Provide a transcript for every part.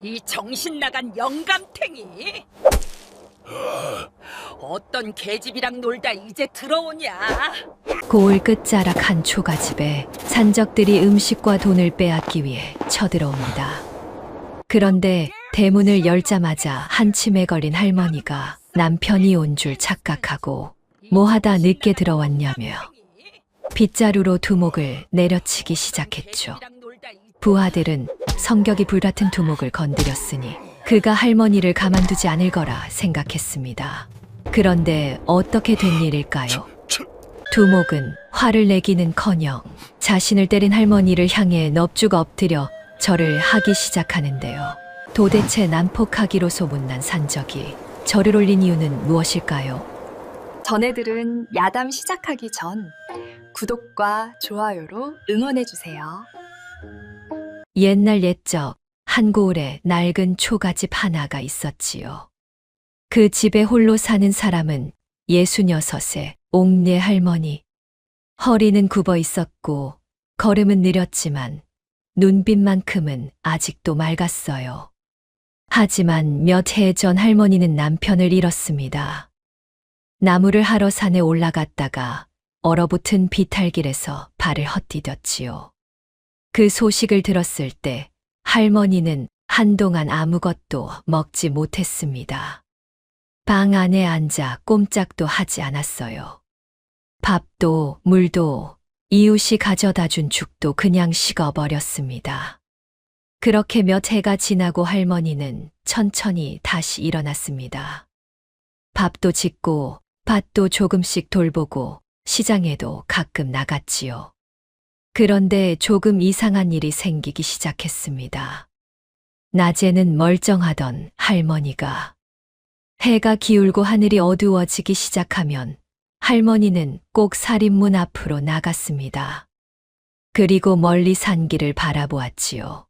이 정신 나간 영감탱이! 어떤 계집이랑 놀다 이제 들어오냐? 고을 끝자락 한 초가집에 산적들이 음식과 돈을 빼앗기 위해 쳐들어옵니다. 그런데 대문을 열자마자 한침에 걸린 할머니가 남편이 온 줄 착각하고 뭐하다 늦게 들어왔냐며 빗자루로 두목을 내려치기 시작했죠. 부하들은 성격이 불같은 두목을 건드렸으니 그가 할머니를 가만두지 않을 거라 생각했습니다. 그런데 어떻게 된 일일까요? 두목은 화를 내기는커녕 자신을 때린 할머니를 향해 넙죽 엎드려 절을 하기 시작하는데요. 도대체 난폭하기로 소문난 산적이 절을 올린 이유는 무엇일까요? 전애들은 야담 시작하기 전 구독과 좋아요로 응원해주세요. 옛날 옛적 한 고을에 낡은 초가집 하나가 있었지요. 그 집에 홀로 사는 사람은 66의 옥내 할머니. 허리는 굽어 있었고 걸음은 느렸지만 눈빛만큼은 아직도 맑았어요. 하지만 몇 해 전 할머니는 남편을 잃었습니다. 나무를 하러 산에 올라갔다가 얼어붙은 비탈길에서 발을 헛디뎠지요. 그 소식을 들었을 때 할머니는 한동안 아무것도 먹지 못했습니다. 방 안에 앉아 꼼짝도 하지 않았어요. 밥도 물도 이웃이 가져다 준 죽도 그냥 식어버렸습니다. 그렇게 몇 해가 지나고 할머니는 천천히 다시 일어났습니다. 밥도 짓고 밭도 조금씩 돌보고 시장에도 가끔 나갔지요. 그런데 조금 이상한 일이 생기기 시작했습니다. 낮에는 멀쩡하던 할머니가 해가 기울고 하늘이 어두워지기 시작하면 할머니는 꼭 살인문 앞으로 나갔습니다. 그리고 멀리 산길을 바라보았지요.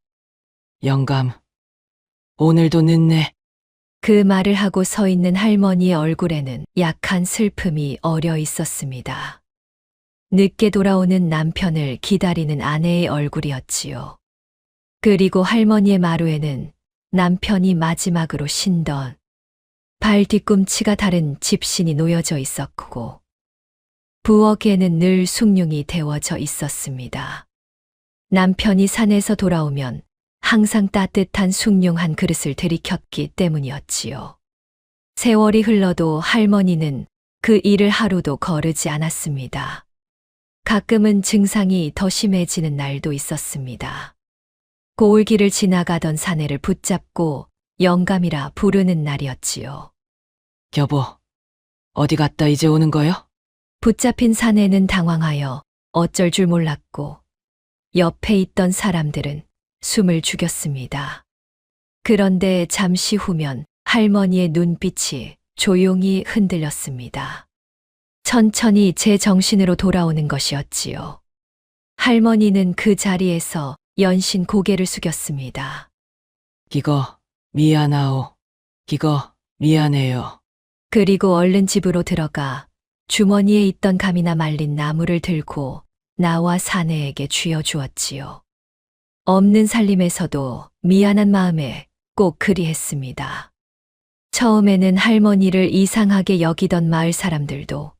영감, 오늘도 늦네. 그 말을 하고 서 있는 할머니의 얼굴에는 약한 슬픔이 어려 있었습니다. 늦게 돌아오는 남편을 기다리는 아내의 얼굴이었지요. 그리고 할머니의 마루에는 남편이 마지막으로 신던 발 뒤꿈치가 다른 집신이 놓여져 있었고 부엌에는 늘 숭늉이 데워져 있었습니다. 남편이 산에서 돌아오면 항상 따뜻한 숭늉 한 그릇을 들이켰기 때문이었지요. 세월이 흘러도 할머니는 그 일을 하루도 거르지 않았습니다. 가끔은 증상이 더 심해지는 날도 있었습니다. 고을길을 지나가던 사내를 붙잡고 영감이라 부르는 날이었지요. 여보, 어디 갔다 이제 오는 거요? 붙잡힌 사내는 당황하여 어쩔 줄 몰랐고 옆에 있던 사람들은 숨을 죽였습니다. 그런데 잠시 후면 할머니의 눈빛이 조용히 흔들렸습니다. 천천히 제 정신으로 돌아오는 것이었지요. 할머니는 그 자리에서 연신 고개를 숙였습니다. 이거 미안하오. 이거 미안해요. 그리고 얼른 집으로 들어가 주머니에 있던 감이나 말린 나무를 들고 나와 사내에게 쥐어주었지요. 없는 살림에서도 미안한 마음에 꼭 그리했습니다. 처음에는 할머니를 이상하게 여기던 마을 사람들도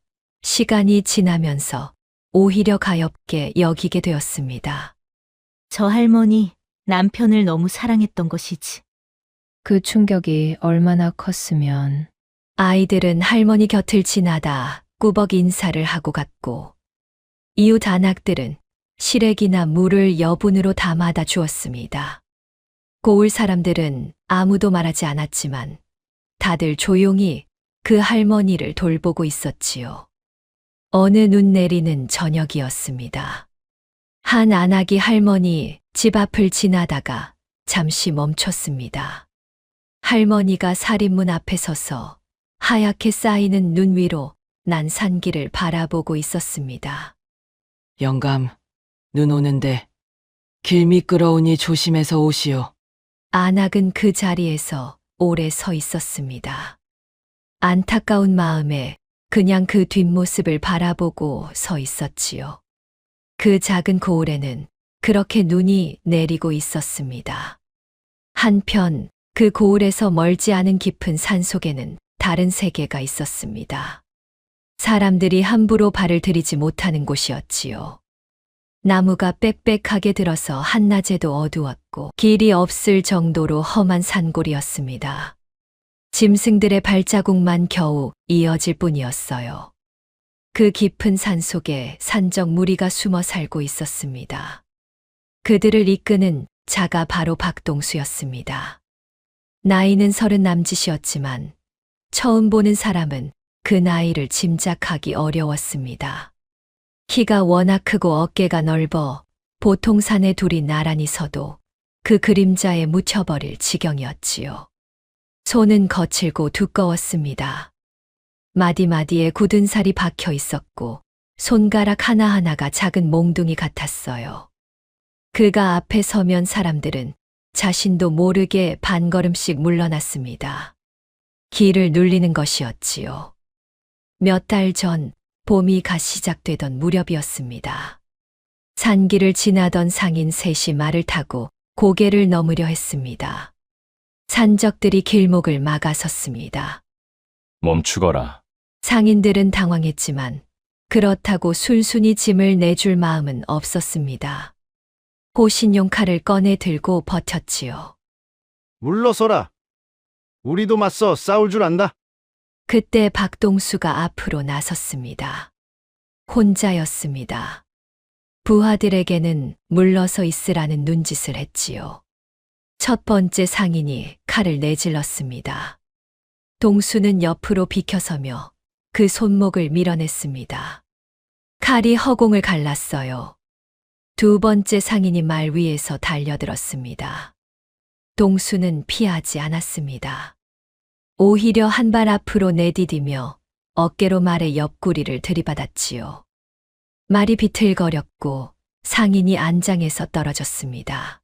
시간이 지나면서 오히려 가엾게 여기게 되었습니다. 저 할머니 남편을 너무 사랑했던 것이지. 그 충격이 얼마나 컸으면. 아이들은 할머니 곁을 지나다 꾸벅 인사를 하고 갔고 이웃 안악들은 시래기나 물을 여분으로 담아다 주었습니다. 고을 사람들은 아무도 말하지 않았지만 다들 조용히 그 할머니를 돌보고 있었지요. 어느 눈 내리는 저녁이었습니다. 한 안악이 할머니 집 앞을 지나다가 잠시 멈췄습니다. 할머니가 살인문 앞에 서서 하얗게 쌓이는 눈 위로 난 산길을 바라보고 있었습니다. 영감, 눈 오는데 길 미끄러우니 조심해서 오시오. 안악은 그 자리에서 오래 서 있었습니다. 안타까운 마음에 그냥 그 뒷모습을 바라보고 서 있었지요. 그 작은 고을에는 그렇게 눈이 내리고 있었습니다. 한편 그 고을에서 멀지 않은 깊은 산속에는 다른 세계가 있었습니다. 사람들이 함부로 발을 들이지 못하는 곳이었지요. 나무가 빽빽하게 들어서 한낮에도 어두웠고 길이 없을 정도로 험한 산골이었습니다. 짐승들의 발자국만 겨우 이어질 뿐이었어요. 그 깊은 산 속에 산적 무리가 숨어 살고 있었습니다. 그들을 이끄는 자가 바로 박동수였습니다. 나이는 30 남짓이었지만 처음 보는 사람은 그 나이를 짐작하기 어려웠습니다. 키가 워낙 크고 어깨가 넓어 보통 산에 둘이 나란히 서도 그 그림자에 묻혀버릴 지경이었지요. 손은 거칠고 두꺼웠습니다. 마디마디에 굳은 살이 박혀 있었고 손가락 하나하나가 작은 몽둥이 같았어요. 그가 앞에 서면 사람들은 자신도 모르게 반걸음씩 물러났습니다. 길을 눌리는 것이었지요. 몇 달 전 봄이 갓 시작되던 무렵이었습니다. 산길을 지나던 상인 셋이 말을 타고 고개를 넘으려 했습니다. 산적들이 길목을 막아섰습니다. 멈추거라. 상인들은 당황했지만 그렇다고 순순히 짐을 내줄 마음은 없었습니다. 호신용 칼을 꺼내 들고 버텼지요. 물러서라. 우리도 맞서 싸울 줄 안다. 그때 박동수가 앞으로 나섰습니다. 혼자였습니다. 부하들에게는 물러서 있으라는 눈짓을 했지요. 첫 번째 상인이 칼을 내질렀습니다. 동수는 옆으로 비켜서며 그 손목을 밀어냈습니다. 칼이 허공을 갈랐어요. 두 번째 상인이 말 위에서 달려들었습니다. 동수는 피하지 않았습니다. 오히려 한 발 앞으로 내디디며 어깨로 말의 옆구리를 들이받았지요. 말이 비틀거렸고 상인이 안장에서 떨어졌습니다.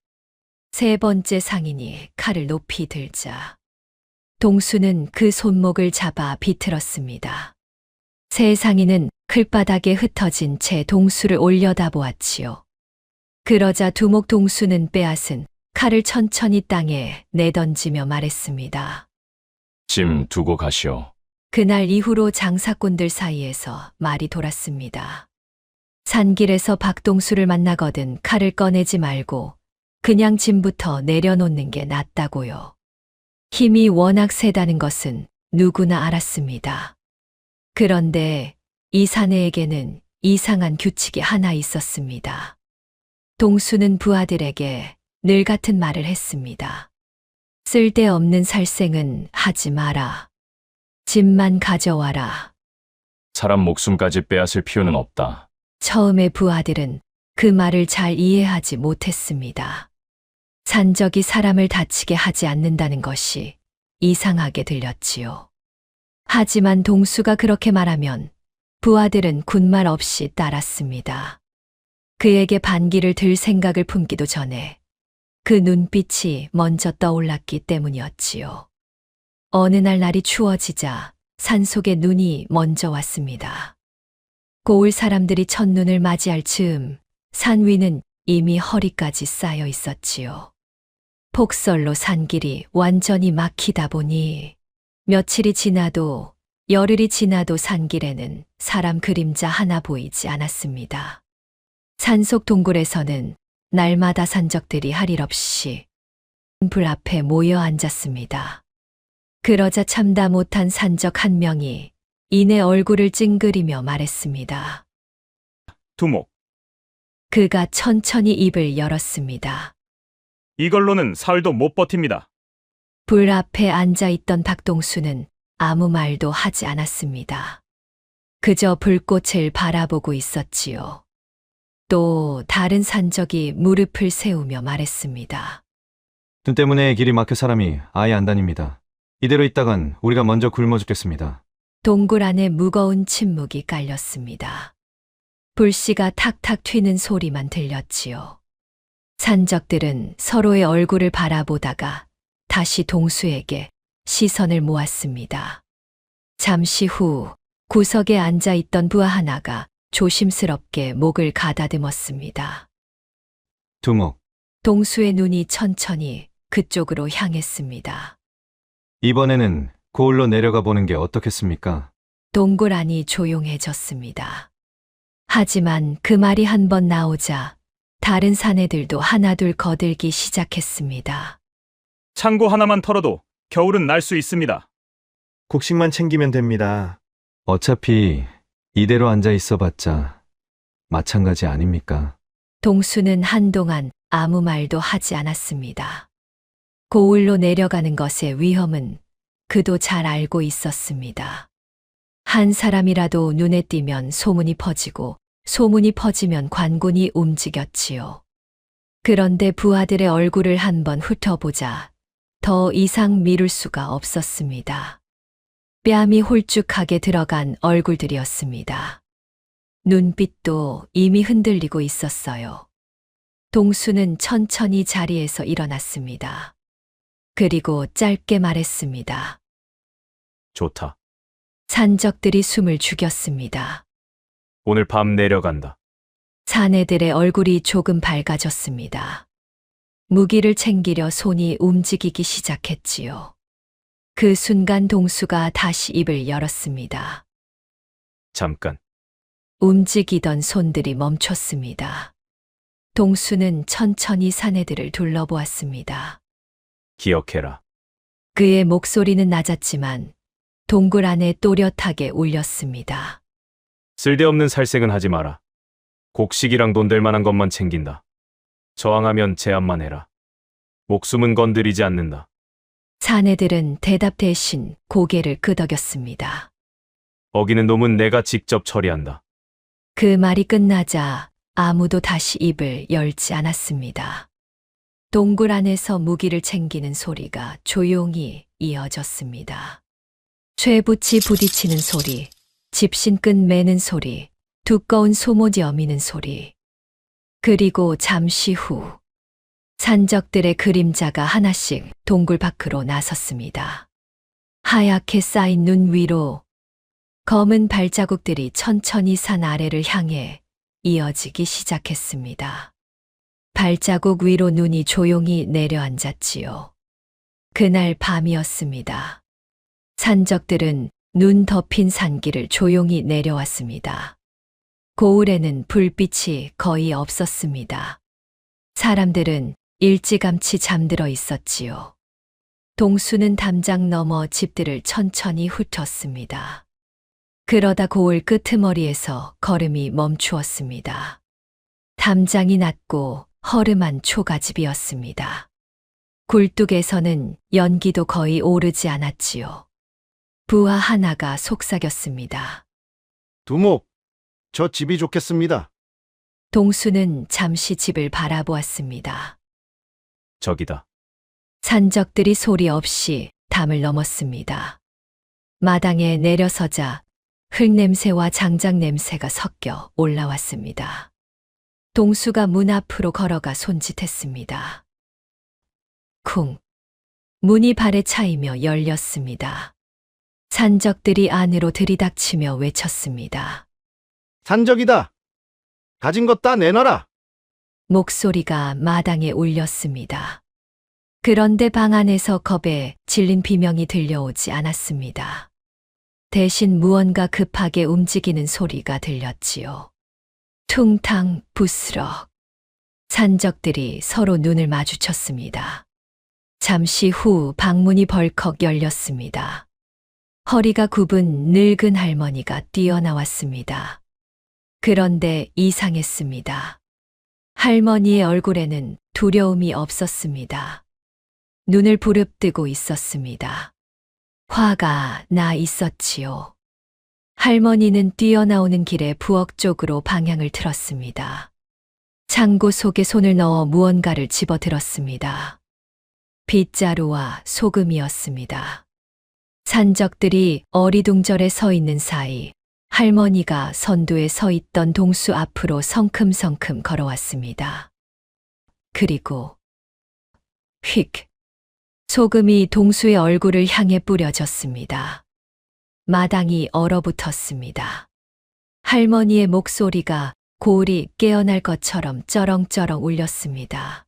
세 번째 상인이 칼을 높이 들자 동수는 그 손목을 잡아 비틀었습니다. 세 상인은 클바닥에 흩어진 채 동수를 올려다보았지요. 그러자 두목 동수는 빼앗은 칼을 천천히 땅에 내던지며 말했습니다. 짐 두고 가시오. 그날 이후로 장사꾼들 사이에서 말이 돌았습니다. 산길에서 박동수를 만나거든 칼을 꺼내지 말고 그냥 짐부터 내려놓는 게 낫다고요. 힘이 워낙 세다는 것은 누구나 알았습니다. 그런데 이 사내에게는 이상한 규칙이 하나 있었습니다. 동수는 부하들에게 늘 같은 말을 했습니다. 쓸데없는 살생은 하지 마라. 짐만 가져와라. 사람 목숨까지 빼앗을 필요는 없다. 처음에 부하들은 그 말을 잘 이해하지 못했습니다. 산적이 사람을 다치게 하지 않는다는 것이 이상하게 들렸지요. 하지만 동수가 그렇게 말하면 부하들은 군말 없이 따랐습니다. 그에게 반기를 들 생각을 품기도 전에 그 눈빛이 먼저 떠올랐기 때문이었지요. 어느 날 날이 추워지자 산속에 눈이 먼저 왔습니다. 고을 사람들이 첫눈을 맞이할 즈음 산 위는 이미 허리까지 쌓여 있었지요. 폭설로 산길이 완전히 막히다 보니 며칠이 지나도 열흘이 지나도 산길에는 사람 그림자 하나 보이지 않았습니다. 산속 동굴에서는 날마다 산적들이 할 일 없이 불 앞에 모여 앉았습니다. 그러자 참다 못한 산적 한 명이 이내 얼굴을 찡그리며 말했습니다. 두목, 그가 천천히 입을 열었습니다. 이걸로는 사흘도 못 버팁니다. 불 앞에 앉아있던 박동수는 아무 말도 하지 않았습니다. 그저 불꽃을 바라보고 있었지요. 또 다른 산적이 무릎을 세우며 말했습니다. 눈 때문에 길이 막혀 사람이 아예 안 다닙니다. 이대로 있다간 우리가 먼저 굶어 죽겠습니다. 동굴 안에 무거운 침묵이 깔렸습니다. 불씨가 탁탁 튀는 소리만 들렸지요. 산적들은 서로의 얼굴을 바라보다가 다시 동수에게 시선을 모았습니다. 잠시 후 구석에 앉아있던 부하 하나가 조심스럽게 목을 가다듬었습니다. 두목, 동수의 눈이 천천히 그쪽으로 향했습니다. 이번에는 고을로 내려가 보는 게 어떻겠습니까? 동굴 안이 조용해졌습니다. 하지만 그 말이 한 번 나오자 다른 사내들도 하나둘 거들기 시작했습니다. 창고 하나만 털어도 겨울은 날 수 있습니다. 곡식만 챙기면 됩니다. 어차피 이대로 앉아 있어봤자 마찬가지 아닙니까? 동수는 한동안 아무 말도 하지 않았습니다. 고을로 내려가는 것의 위험은 그도 잘 알고 있었습니다. 한 사람이라도 눈에 띄면 소문이 퍼지고 소문이 퍼지면 관군이 움직였지요. 그런데 부하들의 얼굴을 한번 훑어보자 더 이상 미룰 수가 없었습니다. 뺨이 홀쭉하게 들어간 얼굴들이었습니다. 눈빛도 이미 흔들리고 있었어요. 동수는 천천히 자리에서 일어났습니다. 그리고 짧게 말했습니다. 좋다. 산적들이 숨을 죽였습니다. 오늘 밤 내려간다. 사내들의 얼굴이 조금 밝아졌습니다. 무기를 챙기려 손이 움직이기 시작했지요. 그 순간 동수가 다시 입을 열었습니다. 잠깐. 움직이던 손들이 멈췄습니다. 동수는 천천히 사내들을 둘러보았습니다. 기억해라. 그의 목소리는 낮았지만 동굴 안에 또렷하게 울렸습니다. 쓸데없는 살색은 하지 마라. 곡식이랑 돈 될 만한 것만 챙긴다. 저항하면 제압만 해라. 목숨은 건드리지 않는다. 사내들은 대답 대신 고개를 끄덕였습니다. 어기는 놈은 내가 직접 처리한다. 그 말이 끝나자 아무도 다시 입을 열지 않았습니다. 동굴 안에서 무기를 챙기는 소리가 조용히 이어졌습니다. 쇠붙이 부딪히는 소리, 집신끈 매는 소리, 두꺼운 소못 여미는 소리. 그리고 잠시 후 산적들의 그림자가 하나씩 동굴 밖으로 나섰습니다. 하얗게 쌓인 눈 위로 검은 발자국들이 천천히 산 아래를 향해 이어지기 시작했습니다. 발자국 위로 눈이 조용히 내려앉았지요. 그날 밤이었습니다. 산적들은 눈 덮인 산길을 조용히 내려왔습니다. 고을에는 불빛이 거의 없었습니다. 사람들은 일찌감치 잠들어 있었지요. 동수는 담장 너머 집들을 천천히 훑었습니다. 그러다 고을 끄트머리에서 걸음이 멈추었습니다. 담장이 낮고 허름한 초가집이었습니다. 굴뚝에서는 연기도 거의 오르지 않았지요. 부하 하나가 속삭였습니다. 두목, 저 집이 좋겠습니다. 동수는 잠시 집을 바라보았습니다. 저기다. 산적들이 소리 없이 담을 넘었습니다. 마당에 내려서자 흙냄새와 장작 냄새가 섞여 올라왔습니다. 동수가 문 앞으로 걸어가 손짓했습니다. 쿵! 문이 발에 차이며 열렸습니다. 산적들이 안으로 들이닥치며 외쳤습니다. 산적이다. 가진 것 다 내놔라. 목소리가 마당에 울렸습니다. 그런데 방 안에서 겁에 질린 비명이 들려오지 않았습니다. 대신 무언가 급하게 움직이는 소리가 들렸지요. 퉁탕 부스럭. 산적들이 서로 눈을 마주쳤습니다. 잠시 후 방문이 벌컥 열렸습니다. 허리가 굽은 늙은 할머니가 뛰어나왔습니다. 그런데 이상했습니다. 할머니의 얼굴에는 두려움이 없었습니다. 눈을 부릅뜨고 있었습니다. 화가 나 있었지요. 할머니는 뛰어나오는 길에 부엌 쪽으로 방향을 틀었습니다. 창고 속에 손을 넣어 무언가를 집어들었습니다. 빗자루와 소금이었습니다. 산적들이 어리둥절해 서 있는 사이 할머니가 선두에 서 있던 동수 앞으로 성큼성큼 걸어왔습니다. 그리고 휙! 소금이 동수의 얼굴을 향해 뿌려졌습니다. 마당이 얼어붙었습니다. 할머니의 목소리가 고을이 깨어날 것처럼 쩌렁쩌렁 울렸습니다.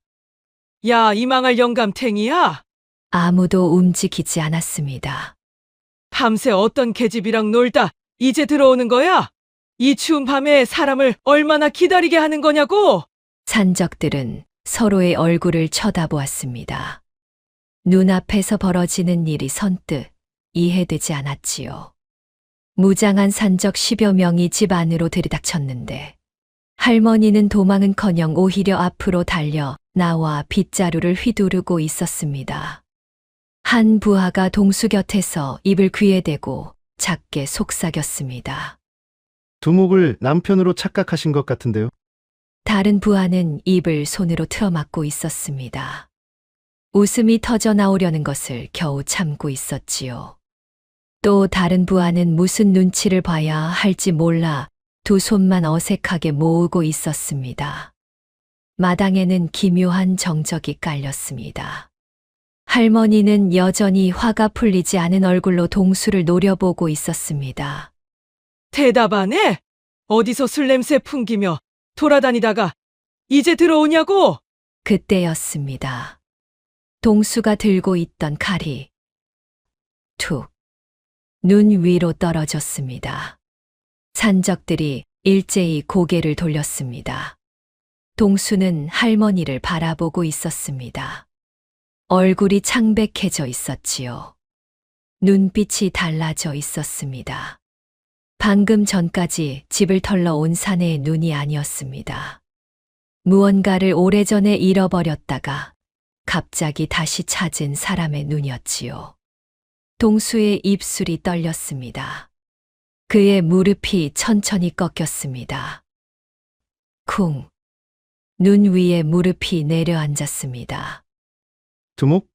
야, 이 망할 영감탱이야! 아무도 움직이지 않았습니다. 밤새 어떤 계집이랑 놀다 이제 들어오는 거야? 이 추운 밤에 사람을 얼마나 기다리게 하는 거냐고! 산적들은 서로의 얼굴을 쳐다보았습니다. 눈앞에서 벌어지는 일이 선뜻 이해되지 않았지요. 무장한 산적 10여 명이 집 안으로 들이닥쳤는데 할머니는 도망은커녕 오히려 앞으로 달려 나와 빗자루를 휘두르고 있었습니다. 한 부하가 동수 곁에서 입을 귀에 대고 작게 속삭였습니다. 두목을 남편으로 착각하신 것 같은데요. 다른 부하는 입을 손으로 틀어막고 있었습니다. 웃음이 터져 나오려는 것을 겨우 참고 있었지요. 또 다른 부하는 무슨 눈치를 봐야 할지 몰라 두 손만 어색하게 모으고 있었습니다. 마당에는 기묘한 정적이 깔렸습니다. 할머니는 여전히 화가 풀리지 않은 얼굴로 동수를 노려보고 있었습니다. 대답 안 해? 어디서 술 냄새 풍기며 돌아다니다가 이제 들어오냐고! 그때였습니다. 동수가 들고 있던 칼이 툭 눈 위로 떨어졌습니다. 산적들이 일제히 고개를 돌렸습니다. 동수는 할머니를 바라보고 있었습니다. 얼굴이 창백해져 있었지요. 눈빛이 달라져 있었습니다. 방금 전까지 집을 털러 온 사내의 눈이 아니었습니다. 무언가를 오래전에 잃어버렸다가 갑자기 다시 찾은 사람의 눈이었지요. 동수의 입술이 떨렸습니다. 그의 무릎이 천천히 꺾였습니다. 쿵! 눈 위에 무릎이 내려앉았습니다. 두목?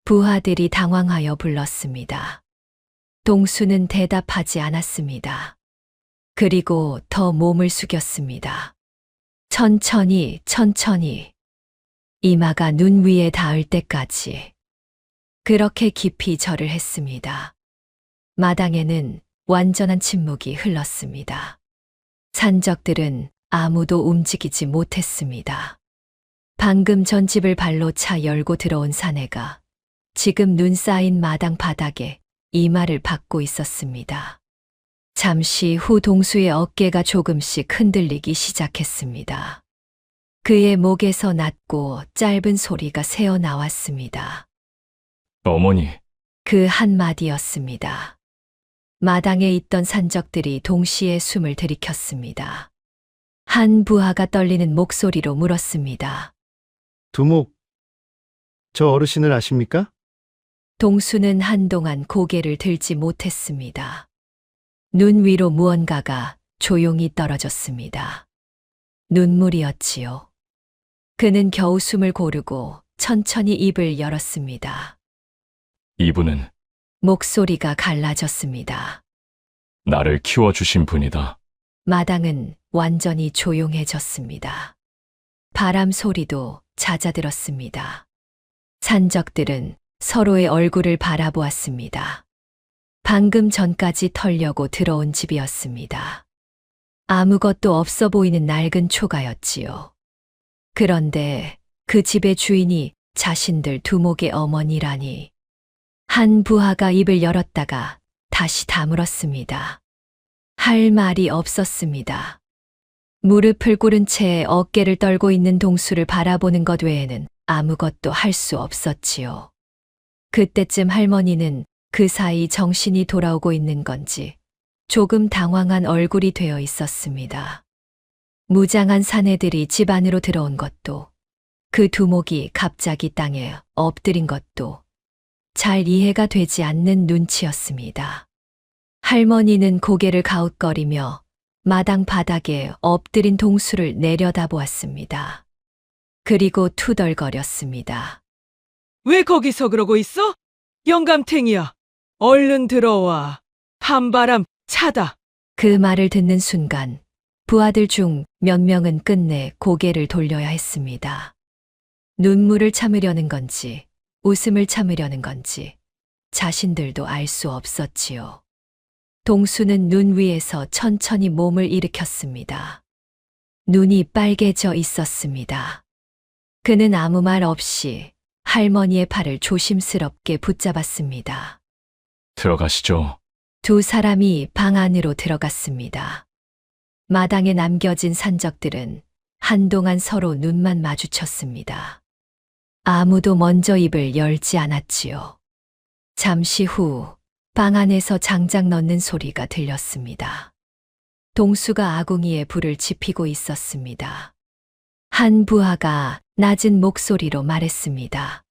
부하들이 당황하여 불렀습니다. 동수는 대답하지 않았습니다. 그리고 더 몸을 숙였습니다. 천천히, 천천히. 이마가 눈 위에 닿을 때까지. 그렇게 깊이 절을 했습니다. 마당에는 완전한 침묵이 흘렀습니다. 산적들은 아무도 움직이지 못했습니다. 방금 전 집을 발로 차 열고 들어온 사내가 지금 눈 쌓인 마당 바닥에 이마를 박고 있었습니다. 잠시 후 동수의 어깨가 조금씩 흔들리기 시작했습니다. 그의 목에서 낮고 짧은 소리가 새어 나왔습니다. 어머니, 그 한마디였습니다. 마당에 있던 산적들이 동시에 숨을 들이켰습니다. 한 부하가 떨리는 목소리로 물었습니다. 두목, 저 어르신을 아십니까? 동수는 한동안 고개를 들지 못했습니다. 눈 위로 무언가가 조용히 떨어졌습니다. 눈물이었지요. 그는 겨우 숨을 고르고 천천히 입을 열었습니다. 이분은 목소리가 갈라졌습니다. 나를 키워주신 분이다. 마당은 완전히 조용해졌습니다. 바람 소리도 잦아들었습니다. 산적들은 서로의 얼굴을 바라보았습니다. 방금 전까지 털려고 들어온 집이었습니다. 아무것도 없어 보이는 낡은 초가였지요. 그런데 그 집의 주인이 자신들 두목의 어머니라니. 한 부하가 입을 열었다가 다시 다물었습니다. 할 말이 없었습니다. 무릎을 꿇은 채 어깨를 떨고 있는 동수를 바라보는 것 외에는 아무것도 할 수 없었지요. 그때쯤 할머니는 그 사이 정신이 돌아오고 있는 건지 조금 당황한 얼굴이 되어 있었습니다. 무장한 사내들이 집 안으로 들어온 것도 그 두목이 갑자기 땅에 엎드린 것도 잘 이해가 되지 않는 눈치였습니다. 할머니는 고개를 가웃거리며 마당 바닥에 엎드린 동수를 내려다보았습니다. 그리고 투덜거렸습니다. 왜 거기서 그러고 있어? 영감탱이야. 얼른 들어와. 한바람 차다. 그 말을 듣는 순간 부하들 중 몇 명은 끝내 고개를 돌려야 했습니다. 눈물을 참으려는 건지 웃음을 참으려는 건지 자신들도 알 수 없었지요. 동수는 눈 위에서 천천히 몸을 일으켰습니다. 눈이 빨개져 있었습니다. 그는 아무 말 없이 할머니의 팔을 조심스럽게 붙잡았습니다. 들어가시죠. 두 사람이 방 안으로 들어갔습니다. 마당에 남겨진 산적들은 한동안 서로 눈만 마주쳤습니다. 아무도 먼저 입을 열지 않았지요. 잠시 후 방 안에서 장작 넣는 소리가 들렸습니다. 동수가 아궁이에 불을 지피고 있었습니다. 한 부하가 낮은 목소리로 말했습니다.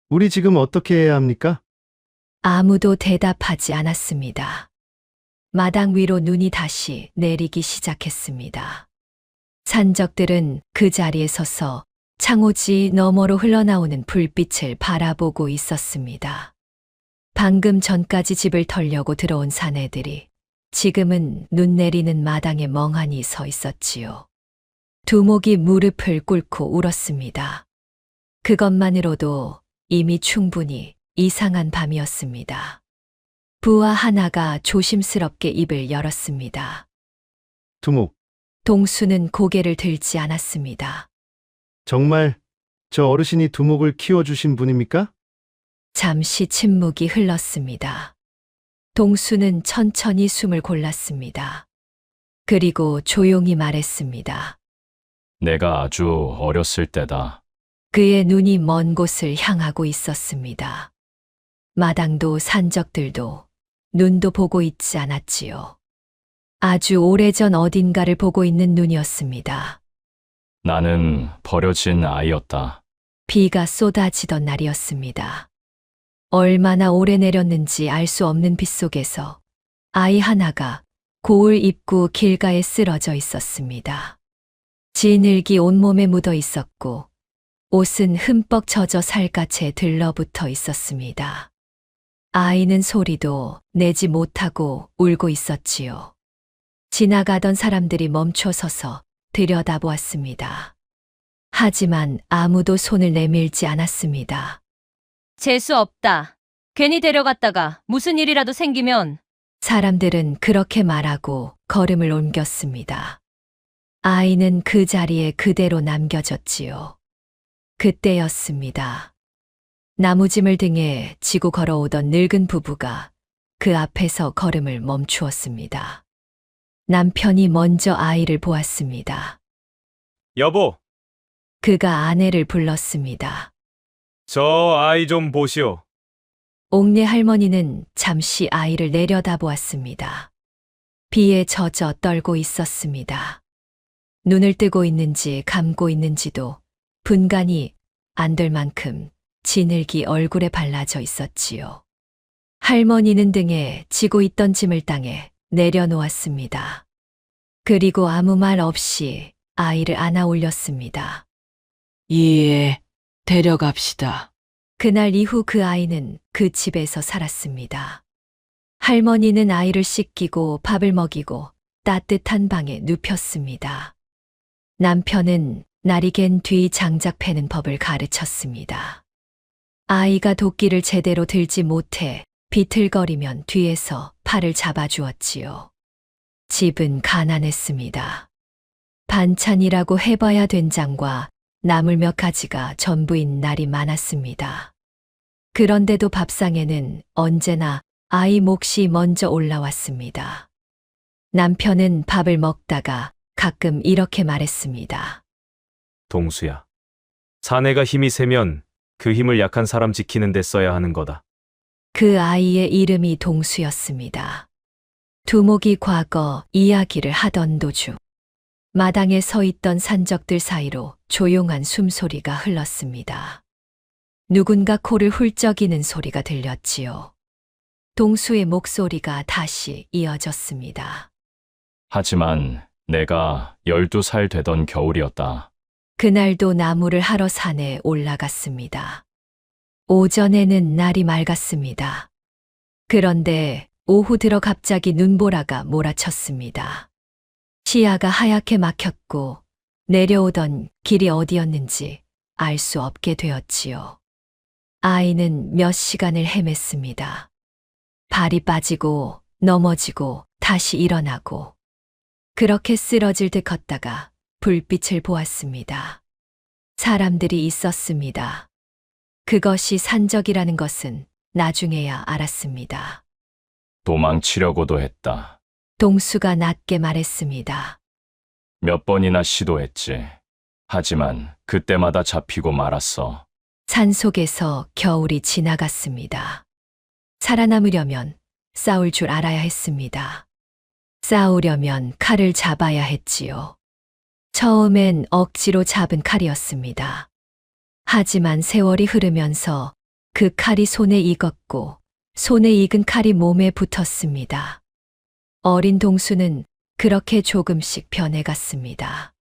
우리 지금 어떻게 해야 합니까? 아무도 대답하지 않았습니다. 마당 위로 눈이 다시 내리기 시작했습니다. 산적들은 그 자리에 서서 창호지 너머로 흘러나오는 불빛을 바라보고 있었습니다. 방금 전까지 집을 털려고 들어온 사내들이 지금은 눈 내리는 마당에 멍하니 서 있었지요. 두목이 무릎을 꿇고 울었습니다. 그것만으로도 이미 충분히 이상한 밤이었습니다. 부하 하나가 조심스럽게 입을 열었습니다. 두목, 동수는 고개를 들지 않았습니다. 정말 저 어르신이 두목을 키워주신 분입니까? 잠시 침묵이 흘렀습니다. 동수는 천천히 숨을 골랐습니다. 그리고 조용히 말했습니다. 내가 아주 어렸을 때다. 그의 눈이 먼 곳을 향하고 있었습니다. 마당도 산적들도 눈도 보고 있지 않았지요. 아주 오래전 어딘가를 보고 있는 눈이었습니다. 나는 버려진 아이였다. 비가 쏟아지던 날이었습니다. 얼마나 오래 내렸는지 알 수 없는 빛 속에서 아이 하나가 고을 입고 길가에 쓰러져 있었습니다. 진흙이 온몸에 묻어 있었고 옷은 흠뻑 젖어 살갗에 들러붙어 있었습니다. 아이는 소리도 내지 못하고 울고 있었지요. 지나가던 사람들이 멈춰서서 들여다보았습니다. 하지만 아무도 손을 내밀지 않았습니다. 재수 없다. 괜히 데려갔다가 무슨 일이라도 생기면 사람들은 그렇게 말하고 걸음을 옮겼습니다. 아이는 그 자리에 그대로 남겨졌지요. 그때였습니다. 나무짐을 등에 지고 걸어오던 늙은 부부가 그 앞에서 걸음을 멈추었습니다. 남편이 먼저 아이를 보았습니다. 여보, 그가 아내를 불렀습니다. 저 아이 좀 보시오. 옥내 할머니는 잠시 아이를 내려다보았습니다. 비에 젖어 떨고 있었습니다. 눈을 뜨고 있는지 감고 있는지도 분간이 안 될 만큼 진흙이 얼굴에 발라져 있었지요. 할머니는 등에 지고 있던 짐을 땅에 내려놓았습니다. 그리고 아무 말 없이 아이를 안아 올렸습니다. 예, 데려갑시다. 그날 이후 그 아이는 그 집에서 살았습니다. 할머니는 아이를 씻기고 밥을 먹이고 따뜻한 방에 눕혔습니다. 남편은 날이 갠 뒤 장작 패는 법을 가르쳤습니다. 아이가 도끼를 제대로 들지 못해 비틀거리면 뒤에서 팔을 잡아주었지요. 집은 가난했습니다. 반찬이라고 해봐야 된장과 나물 몇 가지가 전부인 날이 많았습니다. 그런데도 밥상에는 언제나 아이 몫이 먼저 올라왔습니다. 남편은 밥을 먹다가 가끔 이렇게 말했습니다. 동수야, 사내가 힘이 세면 그 힘을 약한 사람 지키는 데 써야 하는 거다. 그 아이의 이름이 동수였습니다. 두목이 과거 이야기를 하던 도중 마당에 서 있던 산적들 사이로 조용한 숨소리가 흘렀습니다. 누군가 코를 훌쩍이는 소리가 들렸지요. 동수의 목소리가 다시 이어졌습니다. 하지만 내가 12살 되던 겨울이었다. 그날도 나무를 하러 산에 올라갔습니다. 오전에는 날이 맑았습니다. 그런데 오후 들어 갑자기 눈보라가 몰아쳤습니다. 시야가 하얗게 막혔고 내려오던 길이 어디였는지 알 수 없게 되었지요. 아이는 몇 시간을 헤맸습니다. 발이 빠지고 넘어지고 다시 일어나고 그렇게 쓰러질 듯 걷다가 불빛을 보았습니다. 사람들이 있었습니다. 그것이 산적이라는 것은 나중에야 알았습니다. 도망치려고도 했다. 동수가 낮게 말했습니다. 몇 번이나 시도했지. 하지만 그때마다 잡히고 말았어. 산속에서 겨울이 지나갔습니다. 살아남으려면 싸울 줄 알아야 했습니다. 싸우려면 칼을 잡아야 했지요. 처음엔 억지로 잡은 칼이었습니다. 하지만 세월이 흐르면서 그 칼이 손에 익었고 손에 익은 칼이 몸에 붙었습니다. 어린 동수는 그렇게 조금씩 변해갔습니다.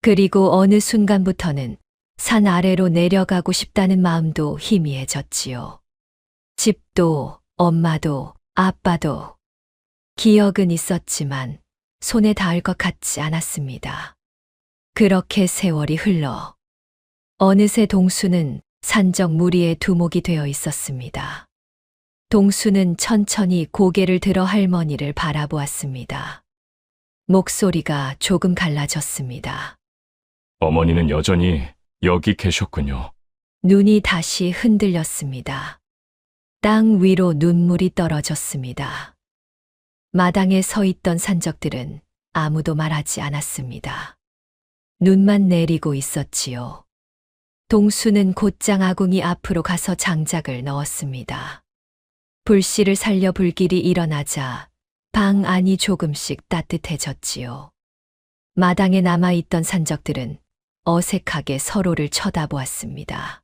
그리고 어느 순간부터는 산 아래로 내려가고 싶다는 마음도 희미해졌지요. 집도, 엄마도, 아빠도. 기억은 있었지만 손에 닿을 것 같지 않았습니다. 그렇게 세월이 흘러 어느새 동수는 산적 무리의 두목이 되어 있었습니다. 동수는 천천히 고개를 들어 할머니를 바라보았습니다. 목소리가 조금 갈라졌습니다. 어머니는 여전히 여기 계셨군요. 눈이 다시 흔들렸습니다. 땅 위로 눈물이 떨어졌습니다. 마당에 서 있던 산적들은 아무도 말하지 않았습니다. 눈만 내리고 있었지요. 동수는 곧장 아궁이 앞으로 가서 장작을 넣었습니다. 불씨를 살려 불길이 일어나자 방 안이 조금씩 따뜻해졌지요. 마당에 남아있던 산적들은 어색하게 서로를 쳐다보았습니다.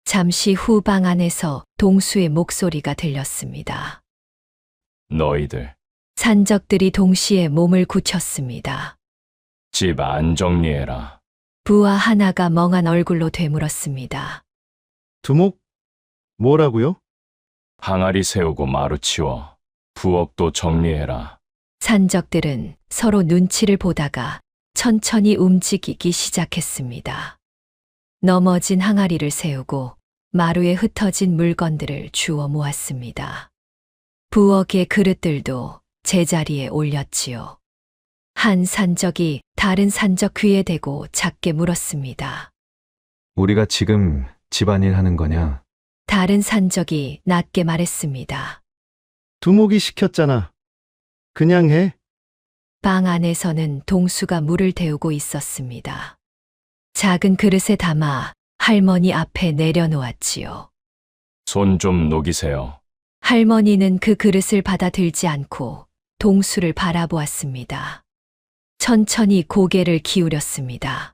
잠시 후 방 안에서 동수의 목소리가 들렸습니다. 너희들 산적들이 동시에 몸을 굳혔습니다. 집 안 정리해라. 부하 하나가 멍한 얼굴로 되물었습니다. 두목? 뭐라고요? 항아리 세우고 마루 치워. 부엌도 정리해라. 산적들은 서로 눈치를 보다가 천천히 움직이기 시작했습니다. 넘어진 항아리를 세우고 마루에 흩어진 물건들을 주워 모았습니다. 부엌의 그릇들도 제자리에 올렸지요. 한 산적이 다른 산적 귀에 대고 작게 물었습니다. 우리가 지금 집안일 하는 거냐? 다른 산적이 낮게 말했습니다. 두목이 시켰잖아. 그냥 해. 방 안에서는 동수가 물을 데우고 있었습니다. 작은 그릇에 담아 할머니 앞에 내려놓았지요. 손 좀 녹이세요. 할머니는 그 그릇을 받아 들지 않고 동수를 바라보았습니다. 천천히 고개를 기울였습니다.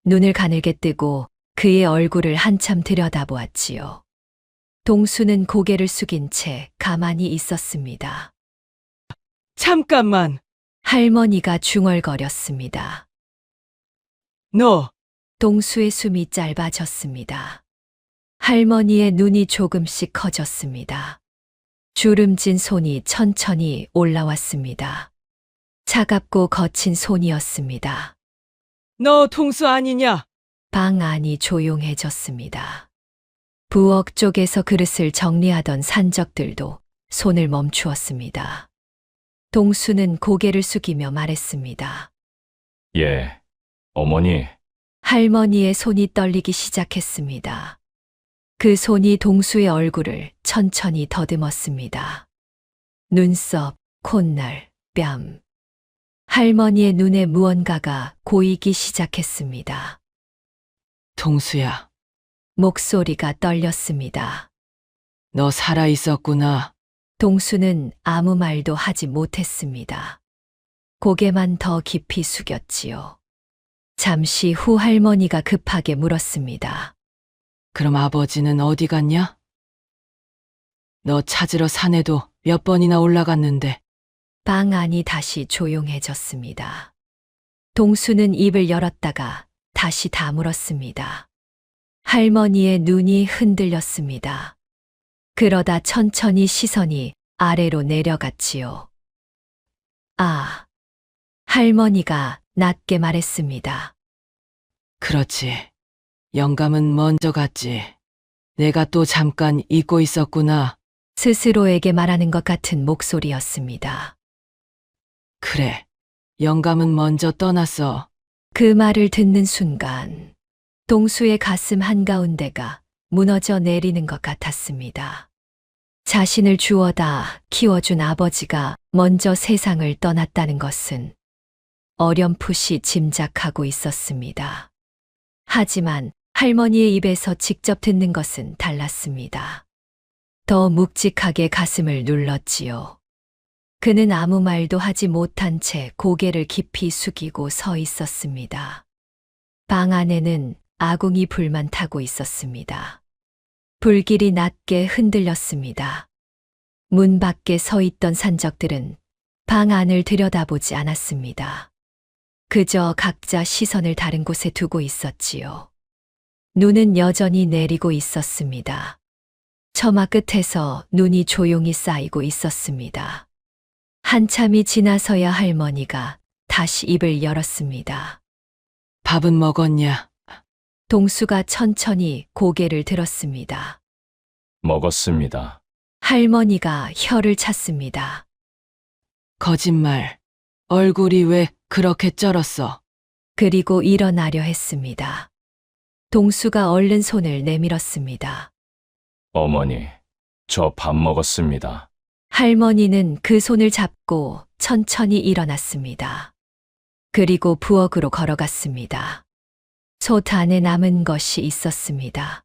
눈을 가늘게 뜨고 그의 얼굴을 한참 들여다보았지요. 동수는 고개를 숙인 채 가만히 있었습니다. 잠깐만. 할머니가 중얼거렸습니다. 너 동수의 숨이 짧아졌습니다. 할머니의 눈이 조금씩 커졌습니다. 주름진 손이 천천히 올라왔습니다. 차갑고 거친 손이었습니다. 너 동수 아니냐? 방 안이 조용해졌습니다. 부엌 쪽에서 그릇을 정리하던 산적들도 손을 멈추었습니다. 동수는 고개를 숙이며 말했습니다. 예. 어머니, 할머니의 손이 떨리기 시작했습니다. 그 손이 동수의 얼굴을 천천히 더듬었습니다. 눈썹, 콧날, 뺨. 할머니의 눈에 무언가가 고이기 시작했습니다. 동수야, 목소리가 떨렸습니다. 너 살아 있었구나. 동수는 아무 말도 하지 못했습니다. 고개만 더 깊이 숙였지요. 잠시 후 할머니가 급하게 물었습니다. 그럼 아버지는 어디 갔냐? 너 찾으러 산에도 몇 번이나 올라갔는데. 방 안이 다시 조용해졌습니다. 동수는 입을 열었다가 다시 다물었습니다. 할머니의 눈이 흔들렸습니다. 그러다 천천히 시선이 아래로 내려갔지요. 아, 할머니가 낮게 말했습니다. 그렇지. 영감은 먼저 갔지. 내가 또 잠깐 잊고 있었구나. 스스로에게 말하는 것 같은 목소리였습니다. 그래. 영감은 먼저 떠났어. 그 말을 듣는 순간 동수의 가슴 한가운데가 무너져 내리는 것 같았습니다. 자신을 주워다 키워준 아버지가 먼저 세상을 떠났다는 것은 어렴풋이 짐작하고 있었습니다. 하지만 할머니의 입에서 직접 듣는 것은 달랐습니다. 더 묵직하게 가슴을 눌렀지요. 그는 아무 말도 하지 못한 채 고개를 깊이 숙이고 서 있었습니다. 방 안에는 아궁이 불만 타고 있었습니다. 불길이 낮게 흔들렸습니다. 문 밖에 서 있던 산적들은 방 안을 들여다보지 않았습니다. 그저 각자 시선을 다른 곳에 두고 있었지요. 눈은 여전히 내리고 있었습니다. 처마 끝에서 눈이 조용히 쌓이고 있었습니다. 한참이 지나서야 할머니가 다시 입을 열었습니다. 밥은 먹었냐? 동수가 천천히 고개를 들었습니다. 먹었습니다. 할머니가 혀를 찼습니다. 거짓말. 얼굴이 왜 그렇게 쩔었어? 그리고 일어나려 했습니다. 동수가 얼른 손을 내밀었습니다. 어머니, 저 밥 먹었습니다. 할머니는 그 손을 잡고 천천히 일어났습니다. 그리고 부엌으로 걸어갔습니다. 솥 안에 남은 것이 있었습니다.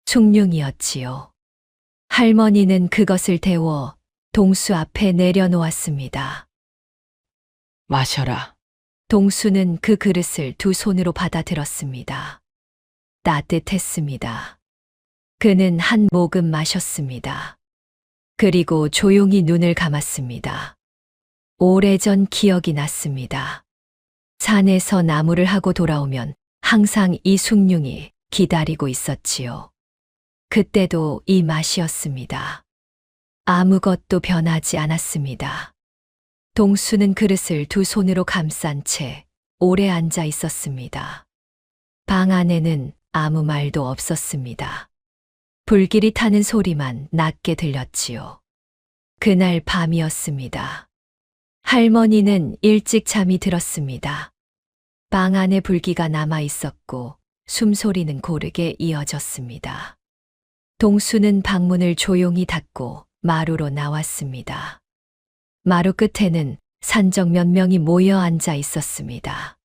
숭늉이었지요. 할머니는 그것을 데워 동수 앞에 내려놓았습니다. 마셔라. 동수는 그 그릇을 두 손으로 받아들었습니다. 따뜻했습니다. 그는 한 모금 마셨습니다. 그리고 조용히 눈을 감았습니다. 오래전 기억이 났습니다. 산에서 나무를 하고 돌아오면 항상 이 숭늉이 기다리고 있었지요. 그때도 이 맛이었습니다. 아무것도 변하지 않았습니다. 동수는 그릇을 두 손으로 감싼 채 오래 앉아 있었습니다. 방 안에는 아무 말도 없었습니다. 불길이 타는 소리만 낮게 들렸지요. 그날 밤이었습니다. 할머니는 일찍 잠이 들었습니다. 방 안에 불기가 남아 있었고 숨소리는 고르게 이어졌습니다. 동수는 방문을 조용히 닫고 마루로 나왔습니다. 마루 끝에는 산적 몇 명이 모여 앉아 있었습니다.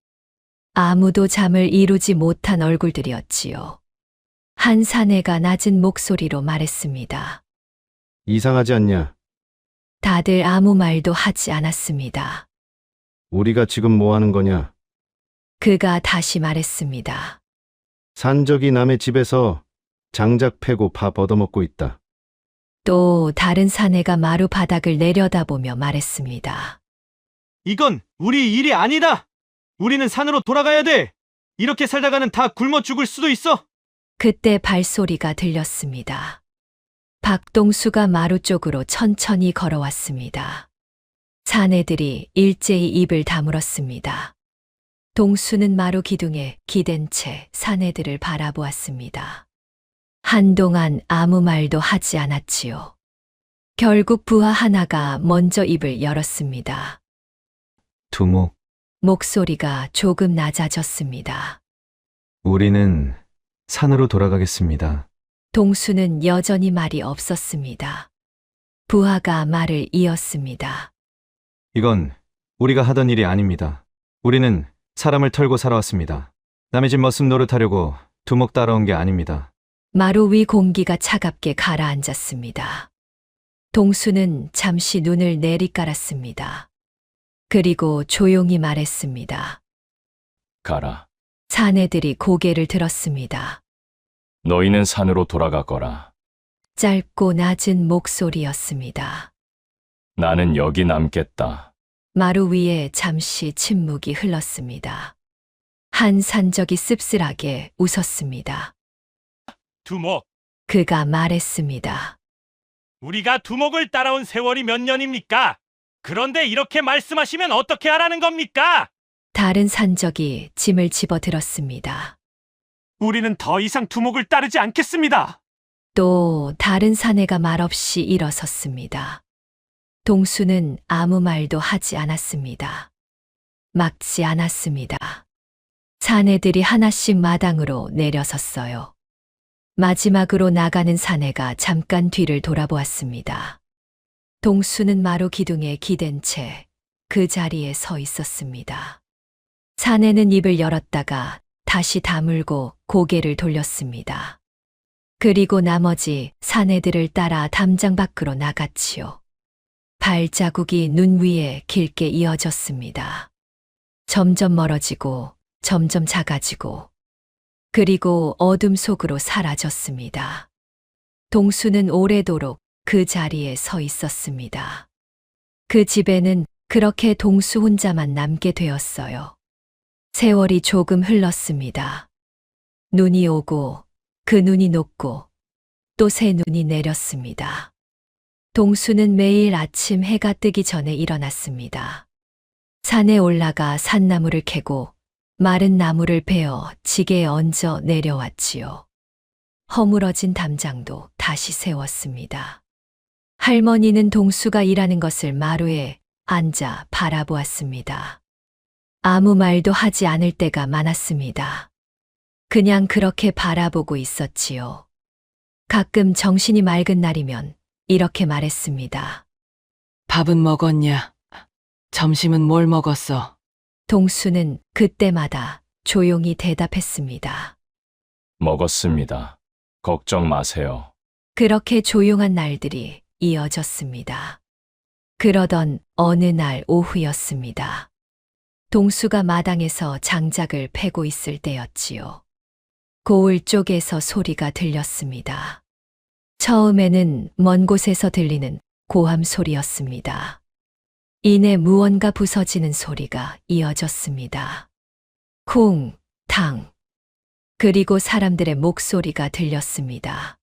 아무도 잠을 이루지 못한 얼굴들이었지요. 한 사내가 낮은 목소리로 말했습니다. 이상하지 않냐? 다들 아무 말도 하지 않았습니다. 우리가 지금 뭐 하는 거냐? 그가 다시 말했습니다. 산적이 남의 집에서 장작 패고 밥 얻어먹고 있다. 또 다른 사내가 마루 바닥을 내려다보며 말했습니다. 이건 우리 일이 아니다. 우리는 산으로 돌아가야 돼. 이렇게 살다가는 다 굶어 죽을 수도 있어. 그때 발소리가 들렸습니다. 박동수가 마루 쪽으로 천천히 걸어왔습니다. 사내들이 일제히 입을 다물었습니다. 동수는 마루 기둥에 기댄 채 사내들을 바라보았습니다. 한동안 아무 말도 하지 않았지요. 결국 부하 하나가 먼저 입을 열었습니다. 두목, 목소리가 조금 낮아졌습니다. 우리는 산으로 돌아가겠습니다. 동수는 여전히 말이 없었습니다. 부하가 말을 이었습니다. 이건 우리가 하던 일이 아닙니다. 우리는 사람을 털고 살아왔습니다. 남의 집 머슴 노릇하려고 두목 따라온 게 아닙니다. 마루 위 공기가 차갑게 가라앉았습니다. 동수는 잠시 눈을 내리깔았습니다. 그리고 조용히 말했습니다. 가라. 사내들이 고개를 들었습니다. 너희는 산으로 돌아가거라. 짧고 낮은 목소리였습니다. 나는 여기 남겠다. 마루 위에 잠시 침묵이 흘렀습니다. 한 산적이 씁쓸하게 웃었습니다. 두목, 그가 말했습니다. 우리가 두목을 따라온 세월이 몇 년입니까? 그런데 이렇게 말씀하시면 어떻게 하라는 겁니까? 다른 산적이 짐을 집어들었습니다. 우리는 더 이상 두목을 따르지 않겠습니다. 또 다른 사내가 말없이 일어섰습니다. 동수는 아무 말도 하지 않았습니다. 막지 않았습니다. 사내들이 하나씩 마당으로 내려섰어요. 마지막으로 나가는 사내가 잠깐 뒤를 돌아보았습니다. 동수는 마루 기둥에 기댄 채 그 자리에 서 있었습니다. 사내는 입을 열었다가 다시 다물고 고개를 돌렸습니다. 그리고 나머지 사내들을 따라 담장 밖으로 나갔지요. 발자국이 눈 위에 길게 이어졌습니다. 점점 멀어지고 점점 작아지고 그리고 어둠 속으로 사라졌습니다. 동수는 오래도록 그 자리에 서 있었습니다. 그 집에는 그렇게 동수 혼자만 남게 되었어요. 세월이 조금 흘렀습니다. 눈이 오고 그 눈이 녹고 또 새 눈이 내렸습니다. 동수는 매일 아침 해가 뜨기 전에 일어났습니다. 산에 올라가 산나무를 캐고 마른 나무를 베어 지게에 얹어 내려왔지요. 허물어진 담장도 다시 세웠습니다. 할머니는 동수가 일하는 것을 마루에 앉아 바라보았습니다. 아무 말도 하지 않을 때가 많았습니다. 그냥 그렇게 바라보고 있었지요. 가끔 정신이 맑은 날이면 이렇게 말했습니다. 밥은 먹었냐? 점심은 뭘 먹었어? 동수는 그때마다 조용히 대답했습니다. 먹었습니다. 걱정 마세요. 그렇게 조용한 날들이 이어졌습니다. 그러던 어느 날 오후였습니다. 동수가 마당에서 장작을 패고 있을 때였지요. 고을 쪽에서 소리가 들렸습니다. 처음에는 먼 곳에서 들리는 고함 소리였습니다. 이내 무언가 부서지는 소리가 이어졌습니다. 쿵, 탕. 그리고 사람들의 목소리가 들렸습니다.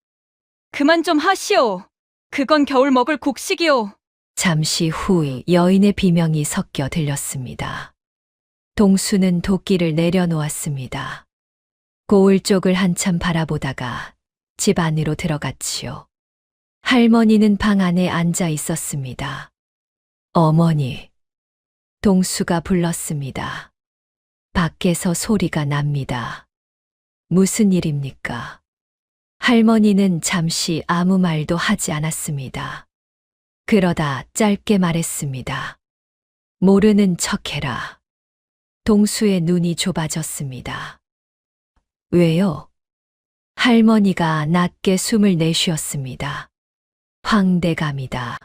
그만 좀 하시오. 그건 겨울 먹을 곡식이오. 잠시 후 여인의 비명이 섞여 들렸습니다. 동수는 도끼를 내려놓았습니다. 고을 쪽을 한참 바라보다가 집 안으로 들어갔지요. 할머니는 방 안에 앉아 있었습니다. 어머니. 동수가 불렀습니다. 밖에서 소리가 납니다. 무슨 일입니까? 할머니는 잠시 아무 말도 하지 않았습니다. 그러다 짧게 말했습니다. 모르는 척해라. 동수의 눈이 좁아졌습니다. 왜요? 할머니가 낮게 숨을 내쉬었습니다. 황대감이다.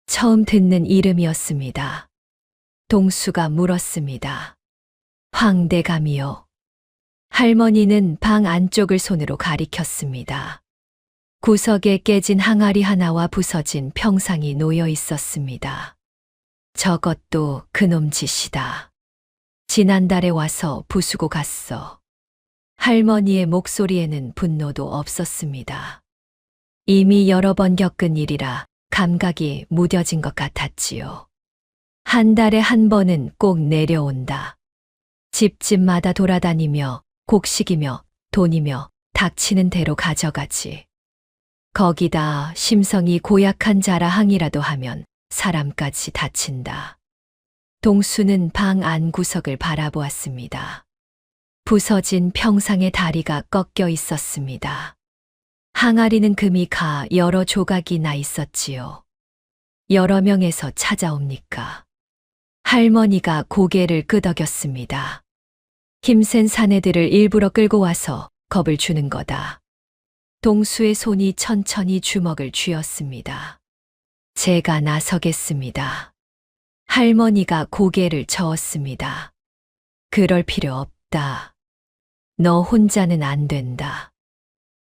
처음 듣는 이름이었습니다. 동수가 물었습니다. 황대감이요. 할머니는 방 안쪽을 손으로 가리켰습니다. 구석에 깨진 항아리 하나와 부서진 평상이 놓여 있었습니다. 저것도 그놈 짓이다. 지난달에 와서 부수고 갔어. 할머니의 목소리에는 분노도 없었습니다. 이미 여러 번 겪은 일이라 감각이 무뎌진 것 같았지요. 한 달에 한 번은 꼭 내려온다. 집집마다 돌아다니며 곡식이며 돈이며 닥치는 대로 가져가지. 거기다 심성이 고약한 자라 항이라도 하면 사람까지 다친다. 동수는 방 안 구석을 바라보았습니다. 부서진 평상의 다리가 꺾여 있었습니다. 항아리는 금이 가 여러 조각이 나 있었지요. 여러 명에서 찾아옵니까? 할머니가 고개를 끄덕였습니다. 힘센 사내들을 일부러 끌고 와서 겁을 주는 거다. 동수의 손이 천천히 주먹을 쥐었습니다. 제가 나서겠습니다. 할머니가 고개를 저었습니다. 그럴 필요 없다. 너 혼자는 안 된다.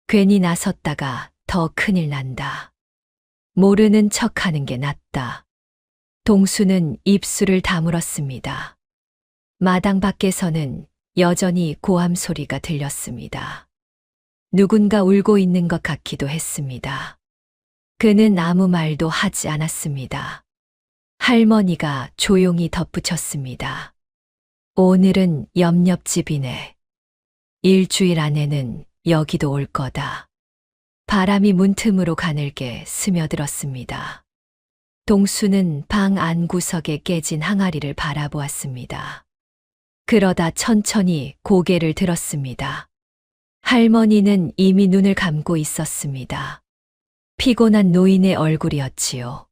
괜히 나섰다가 더 큰일 난다. 모르는 척하는 게 낫다. 동수는 입술을 다물었습니다. 마당 밖에서는 여전히 고함 소리가 들렸습니다. 누군가 울고 있는 것 같기도 했습니다. 그는 아무 말도 하지 않았습니다. 할머니가 조용히 덧붙였습니다. 오늘은 옆집이네. 일주일 안에는 여기도 올 거다. 바람이 문틈으로 가늘게 스며들었습니다. 동수는 방 안구석에 깨진 항아리를 바라보았습니다. 그러다 천천히 고개를 들었습니다. 할머니는 이미 눈을 감고 있었습니다. 피곤한 노인의 얼굴이었지요.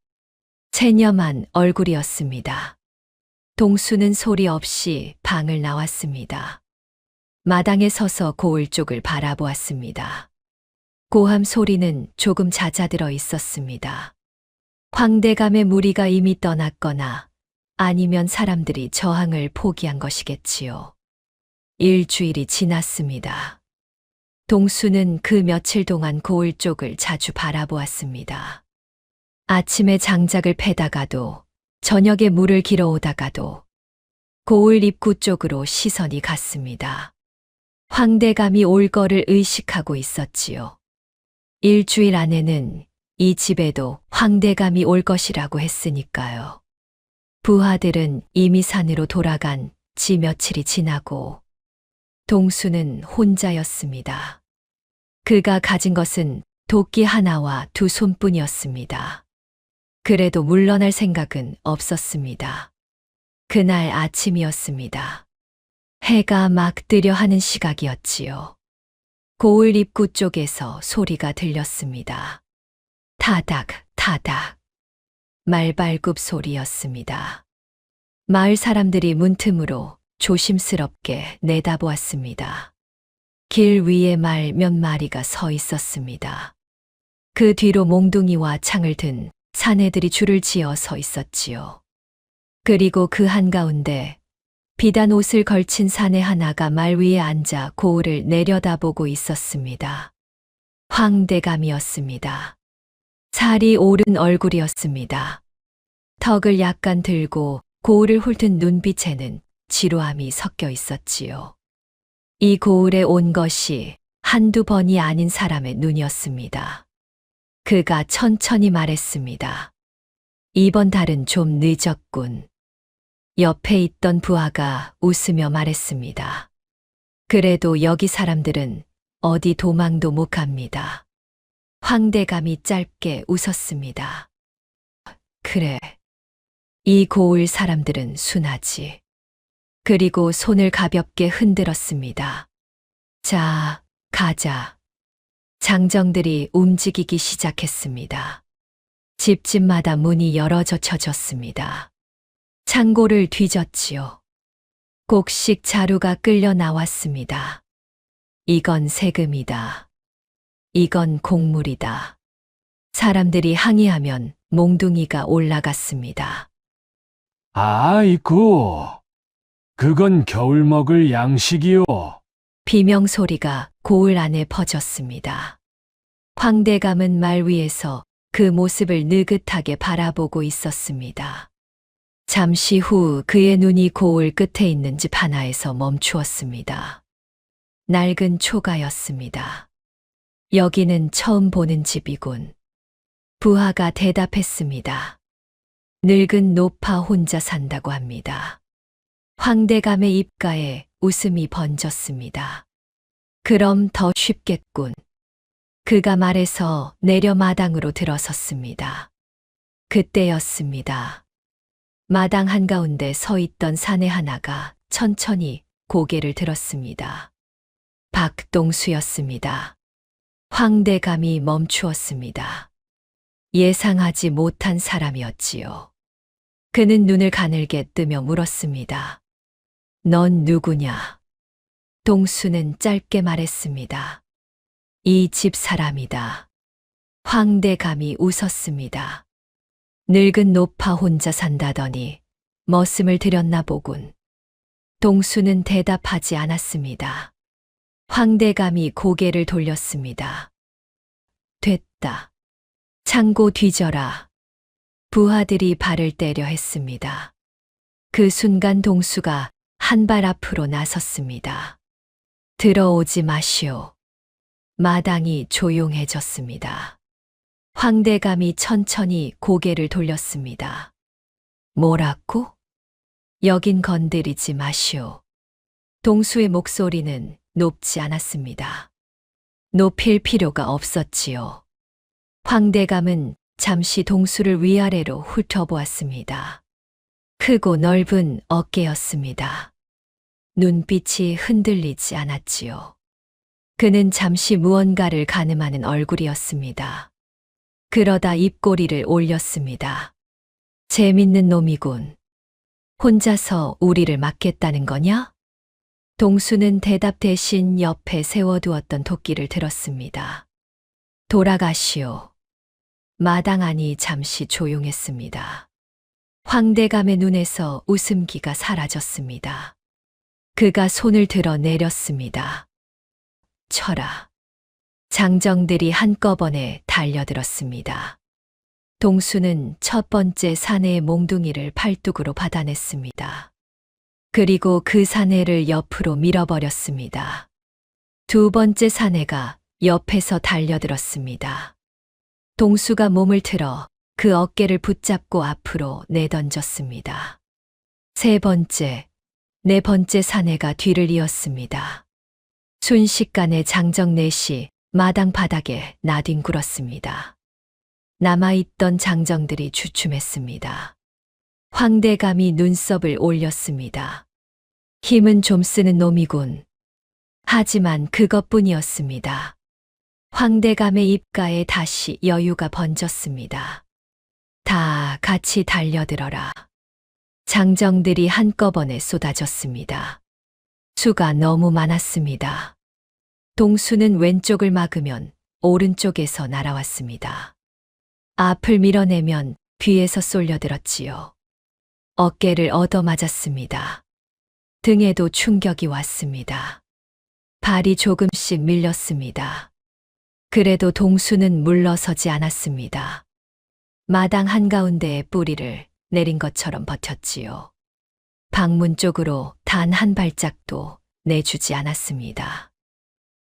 체념한 얼굴이었습니다. 동수는 소리 없이 방을 나왔습니다. 마당에 서서 고을 쪽을 바라보았습니다. 고함 소리는 조금 잦아들어 있었습니다. 황대감의 무리가 이미 떠났거나 아니면 사람들이 저항을 포기한 것이겠지요. 일주일이 지났습니다. 동수는 그 며칠 동안 고을 쪽을 자주 바라보았습니다. 아침에 장작을 패다가도 저녁에 물을 길어오다가도 고을 입구 쪽으로 시선이 갔습니다. 황대감이 올 거를 의식하고 있었지요. 일주일 안에는 이 집에도 황대감이 올 것이라고 했으니까요. 부하들은 이미 산으로 돌아간 지 며칠이 지나고 동수는 혼자였습니다. 그가 가진 것은 도끼 하나와 두 손뿐이었습니다. 그래도 물러날 생각은 없었습니다. 그날 아침이었습니다. 해가 막 뜨려 하는 시각이었지요. 고을 입구 쪽에서 소리가 들렸습니다. 타닥, 타닥. 말발굽 소리였습니다. 마을 사람들이 문틈으로 조심스럽게 내다보았습니다. 길 위에 말 몇 마리가 서 있었습니다. 그 뒤로 몽둥이와 창을 든 사내들이 줄을 지어 서 있었지요. 그리고 그 한가운데 비단 옷을 걸친 사내 하나가 말 위에 앉아 고을을 내려다보고 있었습니다. 황대감이었습니다. 살이 오른 얼굴이었습니다. 턱을 약간 들고 고을을 훑은 눈빛에는 지루함이 섞여 있었지요. 이 고을에 온 것이 한두 번이 아닌 사람의 눈이었습니다. 그가 천천히 말했습니다. 이번 달은 좀 늦었군. 옆에 있던 부하가 웃으며 말했습니다. 그래도 여기 사람들은 어디 도망도 못 갑니다. 황대감이 짧게 웃었습니다. 그래. 이 고을 사람들은 순하지. 그리고 손을 가볍게 흔들었습니다. 자, 가자. 장정들이 움직이기 시작했습니다. 집집마다 문이 열어져 젖었습니다. 창고를 뒤졌지요. 곡식 자루가 끌려 나왔습니다. 이건 세금이다. 이건 곡물이다. 사람들이 항의하면 몽둥이가 올라갔습니다. 아이고, 그건 겨울 먹을 양식이요. 비명소리가 고을 안에 퍼졌습니다. 황대감은 말 위에서 그 모습을 느긋하게 바라보고 있었습니다. 잠시 후 그의 눈이 고을 끝에 있는 집 하나에서 멈추었습니다. 낡은 초가였습니다. 여기는 처음 보는 집이군. 부하가 대답했습니다. 늙은 노파 혼자 산다고 합니다. 황대감의 입가에 웃음이 번졌습니다. 그럼 더 쉽겠군. 그가 말해서 내려 마당으로 들어섰습니다. 그때였습니다. 마당 한가운데 서 있던 사내 하나가 천천히 고개를 들었습니다. 박동수였습니다. 황대감이 멈추었습니다. 예상하지 못한 사람이었지요. 그는 눈을 가늘게 뜨며 물었습니다. 넌 누구냐? 동수는 짧게 말했습니다. 이 집 사람이다. 황대감이 웃었습니다. 늙은 노파 혼자 산다더니 머슴을 들였나 보군. 동수는 대답하지 않았습니다. 황대감이 고개를 돌렸습니다. 됐다. 창고 뒤져라. 부하들이 발을 때려 했습니다. 그 순간 동수가 한 발 앞으로 나섰습니다. 들어오지 마시오. 마당이 조용해졌습니다. 황대감이 천천히 고개를 돌렸습니다. 뭐라고? 여긴 건드리지 마시오. 동수의 목소리는 높지 않았습니다. 높일 필요가 없었지요. 황대감은 잠시 동수를 위아래로 훑어보았습니다. 크고 넓은 어깨였습니다. 눈빛이 흔들리지 않았지요. 그는 잠시 무언가를 가늠하는 얼굴이었습니다. 그러다 입꼬리를 올렸습니다. 재밌는 놈이군. 혼자서 우리를 막겠다는 거냐? 동수는 대답 대신 옆에 세워두었던 도끼를 들었습니다. 돌아가시오. 마당 안이 잠시 조용했습니다. 황대감의 눈에서 웃음기가 사라졌습니다. 그가 손을 들어 내렸습니다. 쳐라. 장정들이 한꺼번에 달려들었습니다. 동수는 첫 번째 사내의 몽둥이를 팔뚝으로 받아냈습니다. 그리고 그 사내를 옆으로 밀어버렸습니다. 두 번째 사내가 옆에서 달려들었습니다. 동수가 몸을 틀어 그 어깨를 붙잡고 앞으로 내던졌습니다. 세 번째, 네 번째 사내가 뒤를 이었습니다. 순식간에 장정 넷이 마당 바닥에 나뒹굴었습니다. 남아있던 장정들이 주춤했습니다. 황대감이 눈썹을 올렸습니다. 힘은 좀 쓰는 놈이군. 하지만 그것뿐이었습니다. 황대감의 입가에 다시 여유가 번졌습니다. 다 같이 달려들어라. 장정들이 한꺼번에 쏟아졌습니다. 수가 너무 많았습니다. 동수는 왼쪽을 막으면 오른쪽에서 날아왔습니다. 앞을 밀어내면 뒤에서 쏠려들었지요. 어깨를 얻어맞았습니다. 등에도 충격이 왔습니다. 발이 조금씩 밀렸습니다. 그래도 동수는 물러서지 않았습니다. 마당 한가운데에 뿌리를 내린 것처럼 버텼지요. 방문 쪽으로 단 한 발짝도 내주지 않았습니다.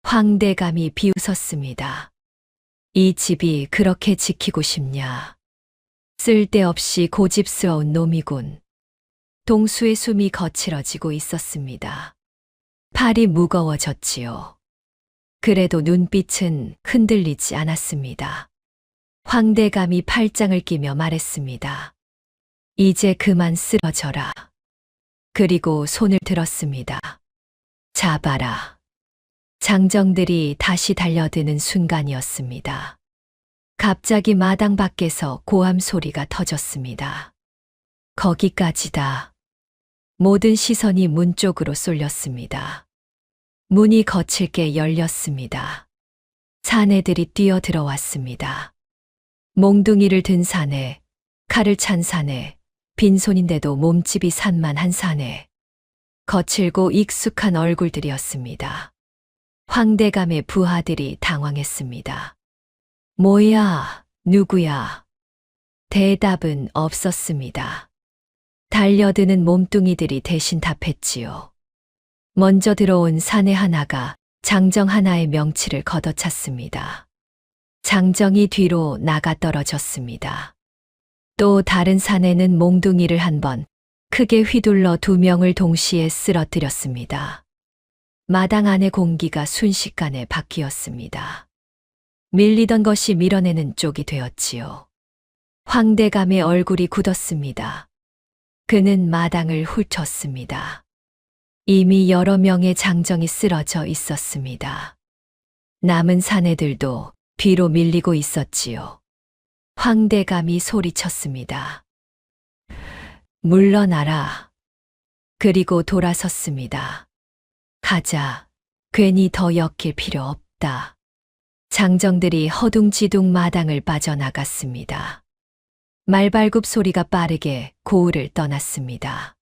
황대감이 비웃었습니다. 이 집이 그렇게 지키고 싶냐. 쓸데없이 고집스러운 놈이군. 동수의 숨이 거칠어지고 있었습니다. 팔이 무거워졌지요. 그래도 눈빛은 흔들리지 않았습니다. 황대감이 팔짱을 끼며 말했습니다. 이제 그만 쓰러져라. 그리고 손을 들었습니다. 잡아라. 장정들이 다시 달려드는 순간이었습니다. 갑자기 마당 밖에서 고함 소리가 터졌습니다. 거기까지다. 모든 시선이 문 쪽으로 쏠렸습니다. 문이 거칠게 열렸습니다. 사내들이 뛰어 들어왔습니다. 몽둥이를 든 사내, 칼을 찬 사내, 빈손인데도 몸집이 산만한 사내. 거칠고 익숙한 얼굴들이었습니다. 황대감의 부하들이 당황했습니다. 뭐야, 누구야? 대답은 없었습니다. 달려드는 몸뚱이들이 대신 답했지요. 먼저 들어온 사내 하나가 장정 하나의 명치를 걷어찼습니다. 장정이 뒤로 나가 떨어졌습니다. 또 다른 사내는 몽둥이를 한 번 크게 휘둘러 두 명을 동시에 쓰러뜨렸습니다. 마당 안의 공기가 순식간에 바뀌었습니다. 밀리던 것이 밀어내는 쪽이 되었지요. 황대감의 얼굴이 굳었습니다. 그는 마당을 훑었습니다. 이미 여러 명의 장정이 쓰러져 있었습니다. 남은 사내들도 뒤로 밀리고 있었지요. 황대감이 소리쳤습니다. 물러나라. 그리고 돌아섰습니다. 가자. 괜히 더 엮일 필요 없다. 장정들이 허둥지둥 마당을 빠져나갔습니다. 말발굽 소리가 빠르게 고을을 떠났습니다.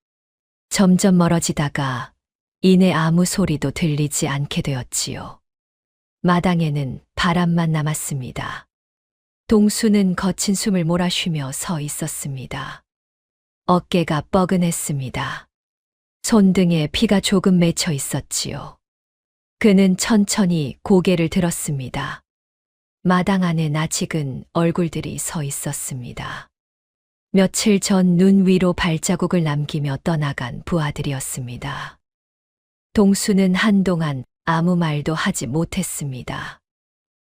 점점 멀어지다가 이내 아무 소리도 들리지 않게 되었지요. 마당에는 바람만 남았습니다. 동수는 거친 숨을 몰아쉬며 서 있었습니다. 어깨가 뻐근했습니다. 손등에 피가 조금 맺혀 있었지요. 그는 천천히 고개를 들었습니다. 마당 안에 낯익은 얼굴들이 서 있었습니다. 며칠 전 눈 위로 발자국을 남기며 떠나간 부하들이었습니다. 동수는 한동안 아무 말도 하지 못했습니다.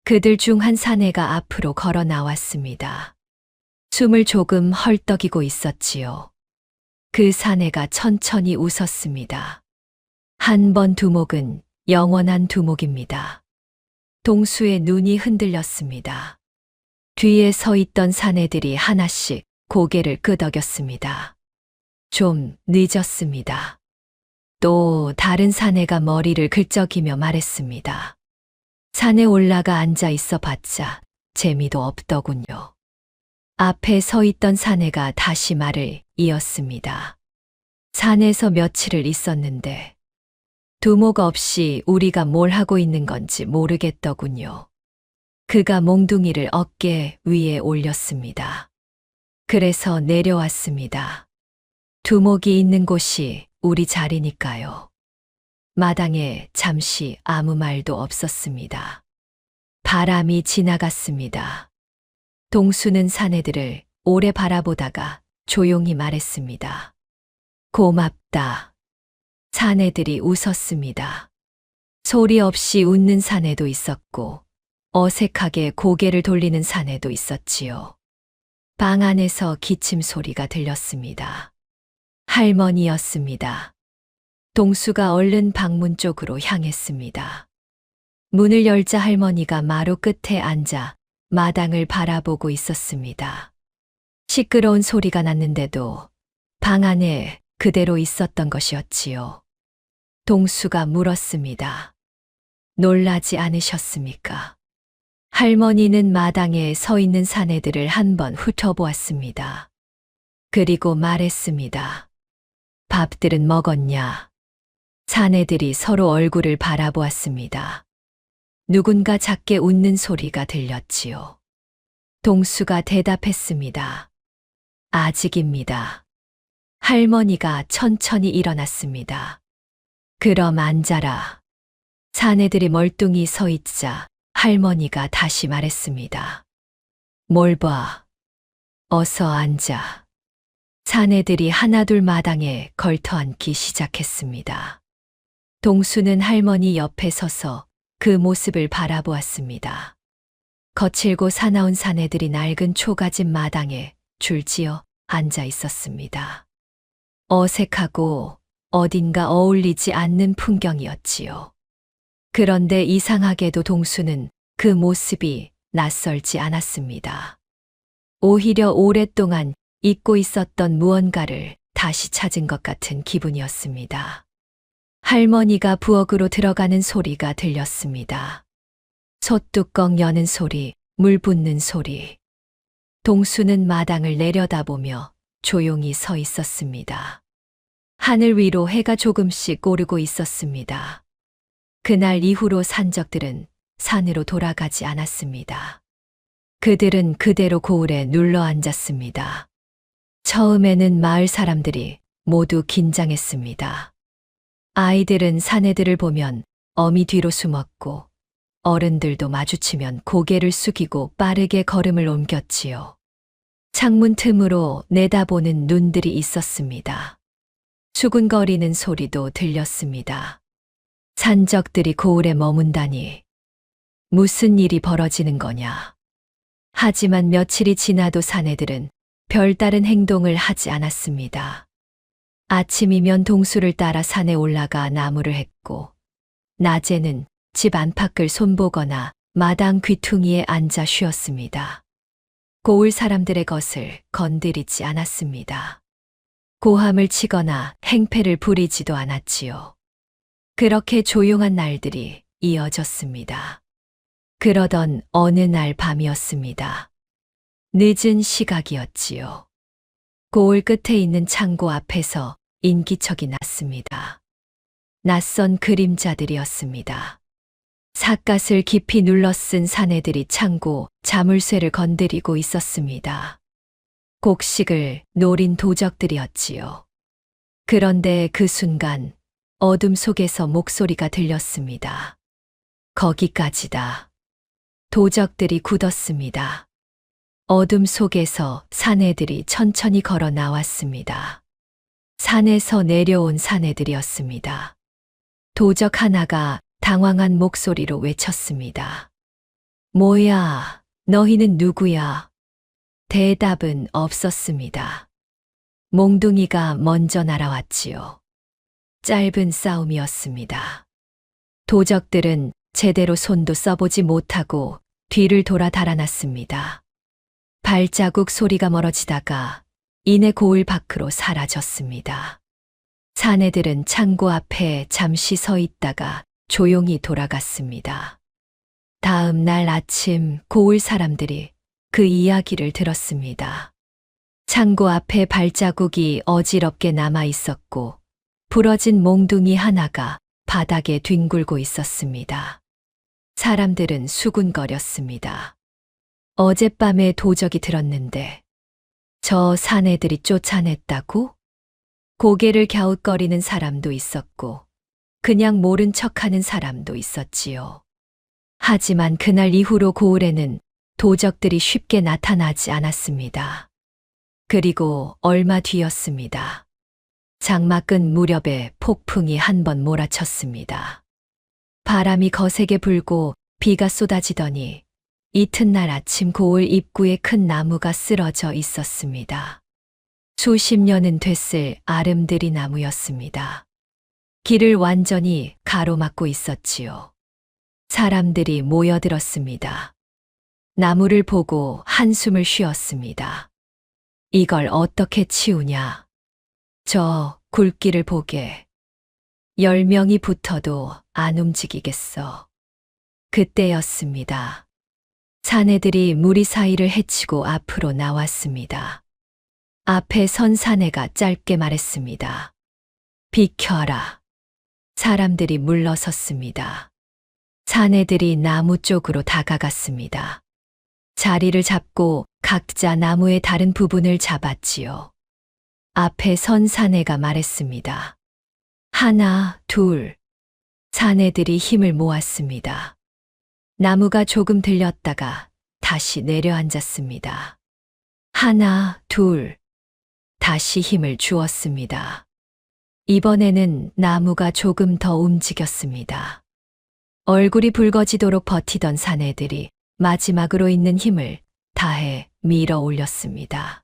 그들 중 한 사내가 앞으로 걸어 나왔습니다. 숨을 조금 헐떡이고 있었지요. 그 사내가 천천히 웃었습니다. 한 번 두목은 영원한 두목입니다. 동수의 눈이 흔들렸습니다. 뒤에 서 있던 사내들이 하나씩 고개를 끄덕였습니다. 좀 늦었습니다. 또 다른 사내가 머리를 긁적이며 말했습니다. 산에 올라가 앉아 있어 봤자 재미도 없더군요. 앞에 서 있던 사내가 다시 말을 이었습니다. 산에서 며칠을 있었는데 두목 없이 우리가 뭘 하고 있는 건지 모르겠더군요. 그가 몽둥이를 어깨 위에 올렸습니다. 그래서 내려왔습니다. 두목이 있는 곳이 우리 자리니까요. 마당에 잠시 아무 말도 없었습니다. 바람이 지나갔습니다. 동수는 사내들을 오래 바라보다가 조용히 말했습니다. 고맙다. 사내들이 웃었습니다. 소리 없이 웃는 사내도 있었고 어색하게 고개를 돌리는 사내도 있었지요. 방 안에서 기침 소리가 들렸습니다. 할머니였습니다. 동수가 얼른 방문 쪽으로 향했습니다. 문을 열자 할머니가 마루 끝에 앉아 마당을 바라보고 있었습니다. 시끄러운 소리가 났는데도 방 안에 그대로 있었던 것이었지요. 동수가 물었습니다. 놀라지 않으셨습니까? 할머니는 마당에 서 있는 사내들을 한번 훑어보았습니다. 그리고 말했습니다. 밥들은 먹었냐? 사내들이 서로 얼굴을 바라보았습니다. 누군가 작게 웃는 소리가 들렸지요. 동수가 대답했습니다. 아직입니다. 할머니가 천천히 일어났습니다. 그럼 앉아라. 사내들이 멀뚱히 서 있자 할머니가 다시 말했습니다. 뭘 봐. 어서 앉아. 사내들이 하나둘 마당에 걸터 앉기 시작했습니다. 동수는 할머니 옆에 서서 그 모습을 바라보았습니다. 거칠고 사나운 사내들이 낡은 초가집 마당에 줄지어 앉아 있었습니다. 어색하고 어딘가 어울리지 않는 풍경이었지요. 그런데 이상하게도 동수는 그 모습이 낯설지 않았습니다. 오히려 오랫동안 잊고 있었던 무언가를 다시 찾은 것 같은 기분이었습니다. 할머니가 부엌으로 들어가는 소리가 들렸습니다. 솥뚜껑 여는 소리, 물 붓는 소리. 동수는 마당을 내려다보며 조용히 서 있었습니다. 하늘 위로 해가 조금씩 오르고 있었습니다. 그날 이후로 산적들은 산으로 돌아가지 않았습니다. 그들은 그대로 고을에 눌러 앉았습니다. 처음에는 마을 사람들이 모두 긴장했습니다. 아이들은 사내들을 보면 어미 뒤로 숨었고 어른들도 마주치면 고개를 숙이고 빠르게 걸음을 옮겼지요. 창문 틈으로 내다보는 눈들이 있었습니다. 수군거리는 소리도 들렸습니다. 산적들이 고을에 머문다니 무슨 일이 벌어지는 거냐. 하지만 며칠이 지나도 사내들은 별다른 행동을 하지 않았습니다. 아침이면 동수를 따라 산에 올라가 나무를 했고 낮에는 집 안팎을 손보거나 마당 귀퉁이에 앉아 쉬었습니다. 고을 사람들의 것을 건드리지 않았습니다. 고함을 치거나 행패를 부리지도 않았지요. 그렇게 조용한 날들이 이어졌습니다. 그러던 어느 날 밤이었습니다. 늦은 시각이었지요. 고을 끝에 있는 창고 앞에서 인기척이 났습니다. 낯선 그림자들이었습니다. 삿갓을 깊이 눌러 쓴 사내들이 창고 자물쇠를 건드리고 있었습니다. 곡식을 노린 도적들이었지요. 그런데 그 순간 어둠 속에서 목소리가 들렸습니다. 거기까지다. 도적들이 굳었습니다. 어둠 속에서 사내들이 천천히 걸어 나왔습니다. 산에서 내려온 사내들이었습니다. 도적 하나가 당황한 목소리로 외쳤습니다. 뭐야, 너희는 누구야? 대답은 없었습니다. 몽둥이가 먼저 날아왔지요. 짧은 싸움이었습니다. 도적들은 제대로 손도 써보지 못하고 뒤를 돌아 달아났습니다. 발자국 소리가 멀어지다가 이내 고을 밖으로 사라졌습니다. 사내들은 창고 앞에 잠시 서 있다가 조용히 돌아갔습니다. 다음 날 아침 고을 사람들이 그 이야기를 들었습니다. 창고 앞에 발자국이 어지럽게 남아 있었고 부러진 몽둥이 하나가 바닥에 뒹굴고 있었습니다. 사람들은 수군거렸습니다. 어젯밤에 도적이 들었는데 저 사내들이 쫓아냈다고? 고개를 갸웃거리는 사람도 있었고 그냥 모른 척하는 사람도 있었지요. 하지만 그날 이후로 고을에는 도적들이 쉽게 나타나지 않았습니다. 그리고 얼마 뒤였습니다. 장막은 무렵에 폭풍이 한 번 몰아쳤습니다. 바람이 거세게 불고 비가 쏟아지더니 이튿날 아침 고을 입구에 큰 나무가 쓰러져 있었습니다. 수십 년은 됐을 아름드리 나무였습니다. 길을 완전히 가로막고 있었지요. 사람들이 모여들었습니다. 나무를 보고 한숨을 쉬었습니다. 이걸 어떻게 치우냐? 저 굵기를 보게. 10명이 붙어도 안 움직이겠어. 그때였습니다. 사내들이 무리 사이를 헤치고 앞으로 나왔습니다. 앞에 선 사내가 짧게 말했습니다. 비켜라. 사람들이 물러섰습니다. 사내들이 나무 쪽으로 다가갔습니다. 자리를 잡고 각자 나무의 다른 부분을 잡았지요. 앞에 선 사내가 말했습니다. 하나, 둘. 사내들이 힘을 모았습니다. 나무가 조금 들렸다가 다시 내려앉았습니다. 하나, 둘. 다시 힘을 주었습니다. 이번에는 나무가 조금 더 움직였습니다. 얼굴이 붉어지도록 버티던 사내들이 마지막으로 있는 힘을 다해 밀어 올렸습니다.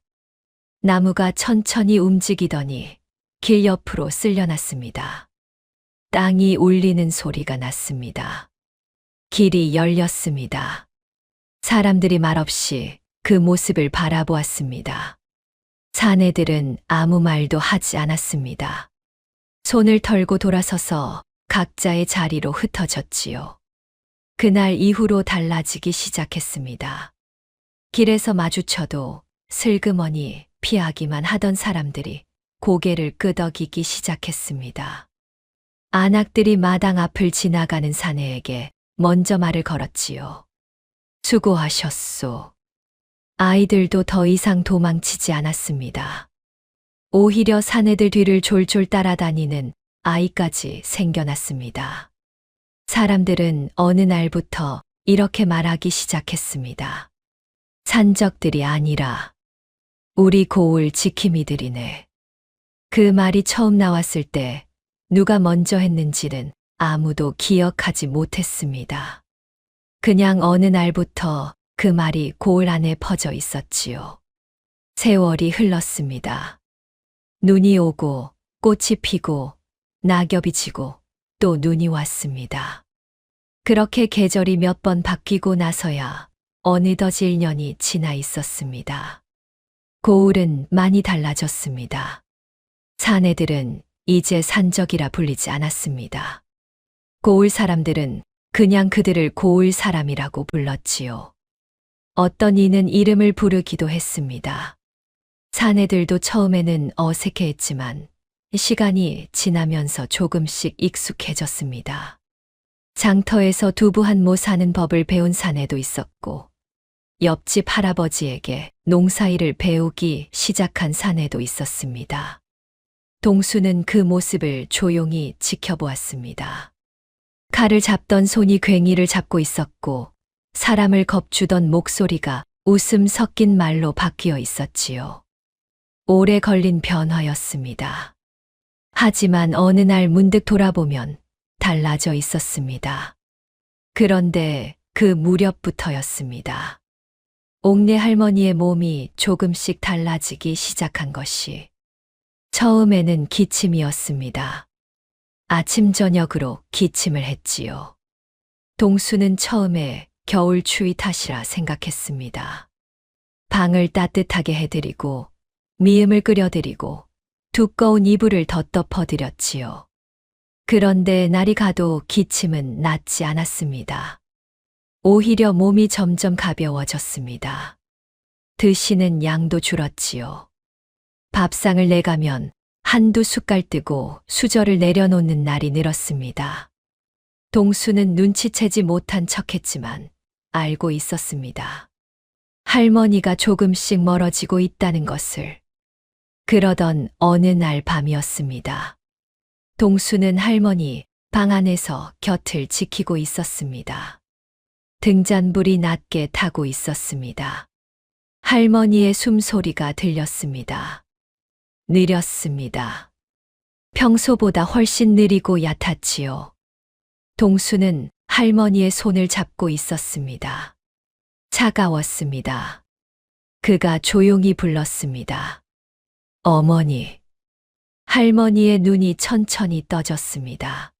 나무가 천천히 움직이더니 길 옆으로 쓸려났습니다. 땅이 울리는 소리가 났습니다. 길이 열렸습니다. 사람들이 말없이 그 모습을 바라보았습니다. 사내들은 아무 말도 하지 않았습니다. 손을 털고 돌아서서 각자의 자리로 흩어졌지요. 그날 이후로 달라지기 시작했습니다. 길에서 마주쳐도 슬그머니 피하기만 하던 사람들이 고개를 끄덕이기 시작했습니다. 안악들이 마당 앞을 지나가는 사내에게 먼저 말을 걸었지요. 수고하셨소. 아이들도 더 이상 도망치지 않았습니다. 오히려 사내들 뒤를 졸졸 따라다니는 아이까지 생겨났습니다. 사람들은 어느 날부터 이렇게 말하기 시작했습니다. 산적들이 아니라 우리 고을 지킴이들이네. 그 말이 처음 나왔을 때 누가 먼저 했는지는 아무도 기억하지 못했습니다. 그냥 어느 날부터 그 말이 고을 안에 퍼져 있었지요. 세월이 흘렀습니다. 눈이 오고 꽃이 피고 낙엽이 지고 또 눈이 왔습니다. 그렇게 계절이 몇 번 바뀌고 나서야 어느덧 1년이 지나 있었습니다. 고을은 많이 달라졌습니다. 사내들은 이제 산적이라 불리지 않았습니다. 고을 사람들은 그냥 그들을 고을 사람이라고 불렀지요. 어떤 이는 이름을 부르기도 했습니다. 사내들도 처음에는 어색해했지만 시간이 지나면서 조금씩 익숙해졌습니다. 장터에서 두부 한 모 사는 법을 배운 사내도 있었고 옆집 할아버지에게 농사일을 배우기 시작한 사내도 있었습니다. 동수는 그 모습을 조용히 지켜보았습니다. 칼을 잡던 손이 괭이를 잡고 있었고 사람을 겁주던 목소리가 웃음 섞인 말로 바뀌어 있었지요. 오래 걸린 변화였습니다. 하지만 어느 날 문득 돌아보면 달라져 있었습니다. 그런데 그 무렵부터였습니다. 옥내 할머니의 몸이 조금씩 달라지기 시작한 것이 처음에는 기침이었습니다. 아침 저녁으로 기침을 했지요. 동수는 처음에 겨울 추위 탓이라 생각했습니다. 방을 따뜻하게 해드리고 미음을 끓여드리고 두꺼운 이불을 덧덮어드렸지요. 그런데 날이 가도 기침은 낫지 않았습니다. 오히려 몸이 점점 가벼워졌습니다. 드시는 양도 줄었지요. 밥상을 내가면 한두 숟갈 뜨고 수저를 내려놓는 날이 늘었습니다. 동수는 눈치채지 못한 척했지만 알고 있었습니다. 할머니가 조금씩 멀어지고 있다는 것을. 그러던 어느 날 밤이었습니다. 동수는 할머니 방 안에서 곁을 지키고 있었습니다. 등잔불이 낮게 타고 있었습니다. 할머니의 숨소리가 들렸습니다. 느렸습니다. 평소보다 훨씬 느리고 얕았지요. 동수는 할머니의 손을 잡고 있었습니다. 차가웠습니다. 그가 조용히 불렀습니다. 어머니. 할머니의 눈이 천천히 떠졌습니다.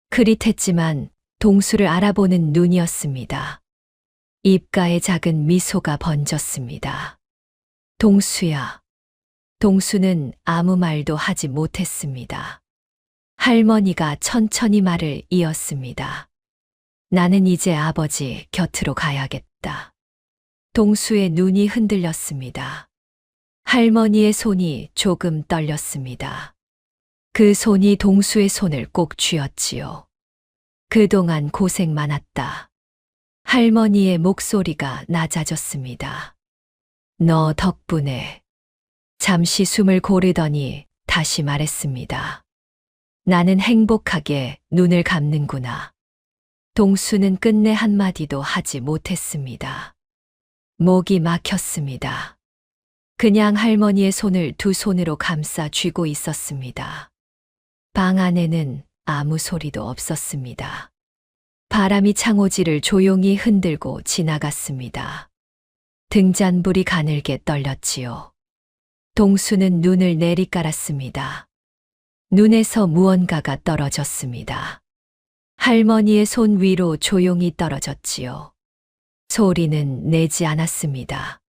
그릿했지만 동수를 알아보는 눈이었습니다. 입가에 작은 미소가 번졌습니다. 동수야. 동수는 아무 말도 하지 못했습니다. 할머니가 천천히 말을 이었습니다. 나는 이제 아버지 곁으로 가야겠다. 동수의 눈이 흔들렸습니다. 할머니의 손이 조금 떨렸습니다. 그 손이 동수의 손을 꼭 쥐었지요. 그동안 고생 많았다. 할머니의 목소리가 낮아졌습니다. 너 덕분에. 잠시 숨을 고르더니 다시 말했습니다. 나는 행복하게 눈을 감는구나. 동수는 끝내 한마디도 하지 못했습니다. 목이 막혔습니다. 그냥 할머니의 손을 두 손으로 감싸 쥐고 있었습니다. 방 안에는 아무 소리도 없었습니다. 바람이 창호지를 조용히 흔들고 지나갔습니다. 등잔불이 가늘게 떨렸지요. 동수는 눈을 내리깔았습니다. 눈에서 무언가가 떨어졌습니다. 할머니의 손 위로 조용히 떨어졌지요. 소리는 내지 않았습니다.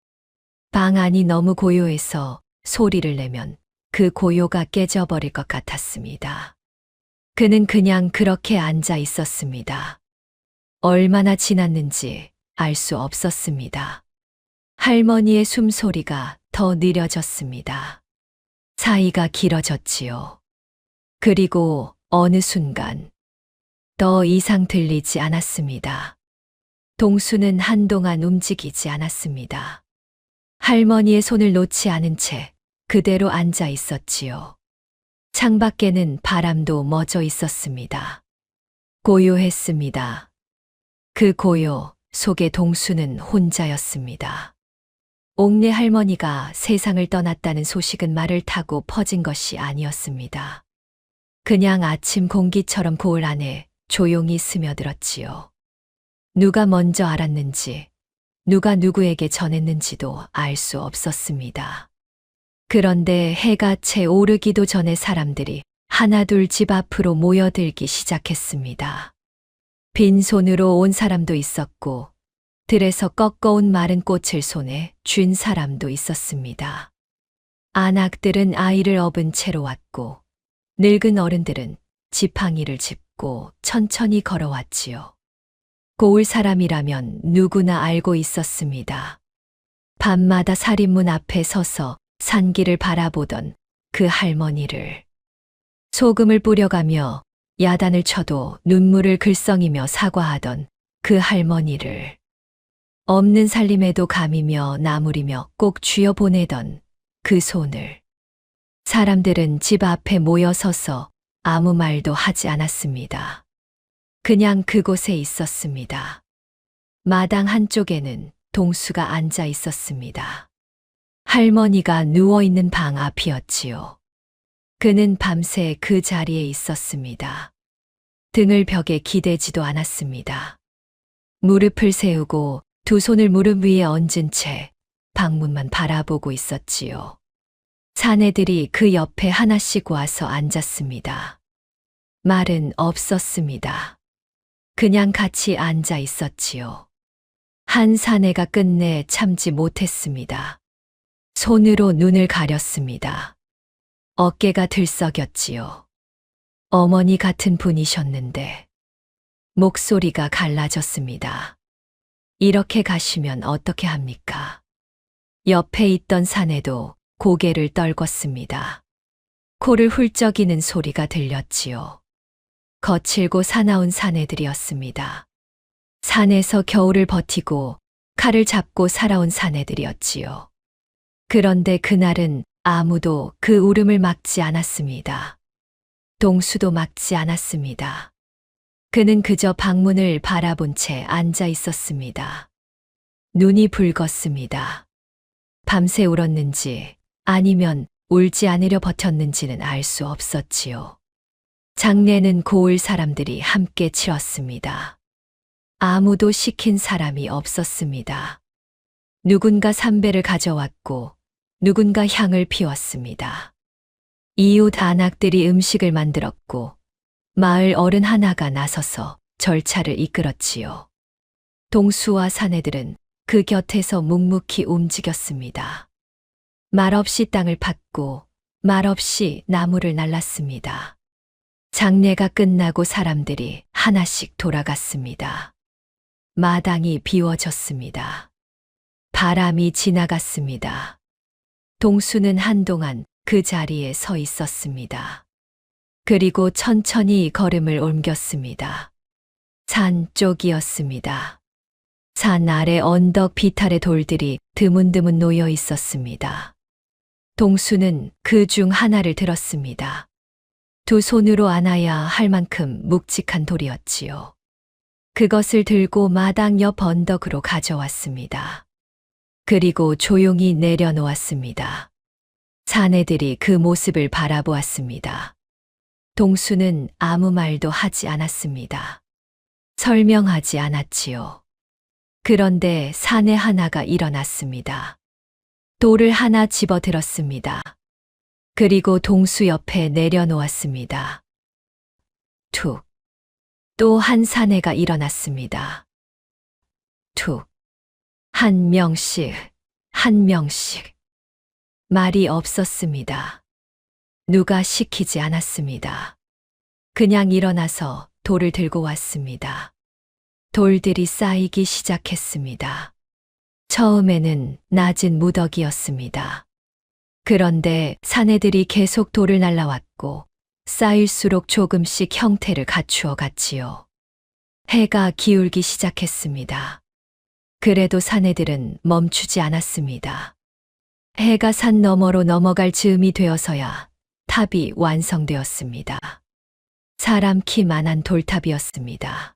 방 안이 너무 고요해서 소리를 내면 그 고요가 깨져버릴 것 같았습니다. 그는 그냥 그렇게 앉아 있었습니다. 얼마나 지났는지 알 수 없었습니다. 할머니의 숨소리가 더 느려졌습니다. 사이가 길어졌지요. 그리고 어느 순간 더 이상 들리지 않았습니다. 동수는 한동안 움직이지 않았습니다. 할머니의 손을 놓지 않은 채 그대로 앉아 있었지요. 창밖에는 바람도 멎어 있었습니다. 고요했습니다. 그 고요 속에 동수는 혼자였습니다. 옥내 할머니가 세상을 떠났다는 소식은 말을 타고 퍼진 것이 아니었습니다. 그냥 아침 공기처럼 고을 안에 조용히 스며들었지요. 누가 먼저 알았는지, 누가 누구에게 전했는지도 알 수 없었습니다. 그런데 해가 채 오르기도 전에 사람들이 하나둘 집 앞으로 모여들기 시작했습니다. 빈손으로 온 사람도 있었고, 들에서 꺾어온 마른 꽃을 손에 쥔 사람도 있었습니다. 아낙들은 아이를 업은 채로 왔고, 늙은 어른들은 지팡이를 짚고 천천히 걸어왔지요. 고을 사람이라면 누구나 알고 있었습니다. 밤마다 살인문 앞에 서서 산길을 바라보던 그 할머니를. 소금을 뿌려가며 야단을 쳐도 눈물을 글썽이며 사과하던 그 할머니를. 없는 살림에도 감이며 나무리며 꼭 쥐어보내던 그 손을. 사람들은 집 앞에 모여 서서 아무 말도 하지 않았습니다. 그냥 그곳에 있었습니다. 마당 한쪽에는 동수가 앉아 있었습니다. 할머니가 누워있는 방 앞이었지요. 그는 밤새 그 자리에 있었습니다. 등을 벽에 기대지도 않았습니다. 무릎을 세우고 두 손을 무릎 위에 얹은 채 방문만 바라보고 있었지요. 사내들이 그 옆에 하나씩 와서 앉았습니다. 말은 없었습니다. 그냥 같이 앉아 있었지요. 한 사내가 끝내 참지 못했습니다. 손으로 눈을 가렸습니다. 어깨가 들썩였지요. 어머니 같은 분이셨는데 목소리가 갈라졌습니다. 이렇게 가시면 어떻게 합니까? 옆에 있던 사내도 고개를 떨궜습니다. 코를 훌쩍이는 소리가 들렸지요. 거칠고 사나운 사내들이었습니다. 산에서 겨울을 버티고 칼을 잡고 살아온 사내들이었지요. 그런데 그날은 아무도 그 울음을 막지 않았습니다. 동수도 막지 않았습니다. 그는 그저 방문을 바라본 채 앉아 있었습니다. 눈이 붉었습니다. 밤새 울었는지 아니면 울지 않으려 버텼는지는 알 수 없었지요. 장례는 고을 사람들이 함께 치렀습니다. 아무도 시킨 사람이 없었습니다. 누군가 삼배를 가져왔고 누군가 향을 피웠습니다. 이웃 안악들이 음식을 만들었고 마을 어른 하나가 나서서 절차를 이끌었지요. 동수와 사내들은 그 곁에서 묵묵히 움직였습니다. 말없이 땅을 팠고 말없이 나무를 날랐습니다. 장례가 끝나고 사람들이 하나씩 돌아갔습니다. 마당이 비워졌습니다. 바람이 지나갔습니다. 동수는 한동안 그 자리에 서 있었습니다. 그리고 천천히 걸음을 옮겼습니다. 산 쪽이었습니다. 산 아래 언덕 비탈의 돌들이 드문드문 놓여 있었습니다. 동수는 그 중 하나를 들었습니다. 두 손으로 안아야 할 만큼 묵직한 돌이었지요. 그것을 들고 마당 옆 언덕으로 가져왔습니다. 그리고 조용히 내려놓았습니다. 사내들이 그 모습을 바라보았습니다. 동수는 아무 말도 하지 않았습니다. 설명하지 않았지요. 그런데 사내 하나가 일어났습니다. 돌을 하나 집어 들었습니다. 그리고 동수 옆에 내려놓았습니다. 툭. 또 한 사내가 일어났습니다. 툭. 한 명씩, 한 명씩. 말이 없었습니다. 누가 시키지 않았습니다. 그냥 일어나서 돌을 들고 왔습니다. 돌들이 쌓이기 시작했습니다. 처음에는 낮은 무더기였습니다. 그런데 사내들이 계속 돌을 날라왔고 쌓일수록 조금씩 형태를 갖추어 갔지요. 해가 기울기 시작했습니다. 그래도 사내들은 멈추지 않았습니다. 해가 산 너머로 넘어갈 즈음이 되어서야 탑이 완성되었습니다. 사람 키만한 돌탑이었습니다.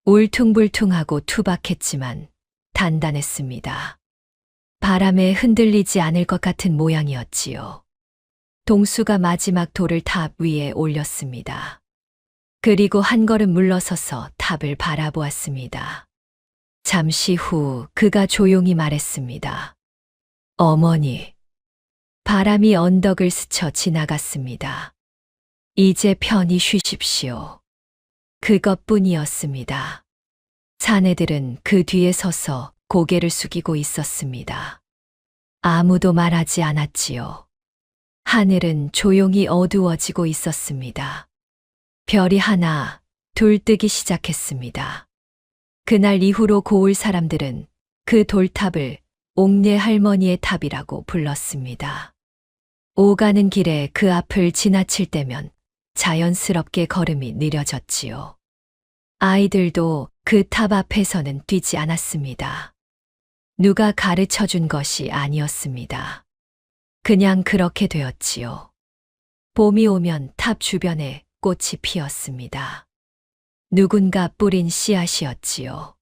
울퉁불퉁하고 투박했지만 단단했습니다. 바람에 흔들리지 않을 것 같은 모양이었지요. 동수가 마지막 돌을 탑 위에 올렸습니다. 그리고 한 걸음 물러서서 탑을 바라보았습니다. 잠시 후 그가 조용히 말했습니다. 어머니. 바람이 언덕을 스쳐 지나갔습니다. 이제 편히 쉬십시오. 그것뿐이었습니다. 사내들은 그 뒤에 서서 고개를 숙이고 있었습니다. 아무도 말하지 않았지요. 하늘은 조용히 어두워지고 있었습니다. 별이 하나, 둘 뜨기 시작했습니다. 그날 이후로 고을 사람들은 그 돌탑을 옥례 할머니의 탑이라고 불렀습니다. 오가는 길에 그 앞을 지나칠 때면 자연스럽게 걸음이 느려졌지요. 아이들도 그 탑 앞에서는 뛰지 않았습니다. 누가 가르쳐 준 것이 아니었습니다. 그냥 그렇게 되었지요. 봄이 오면 탑 주변에 꽃이 피었습니다. 누군가 뿌린 씨앗이었지요.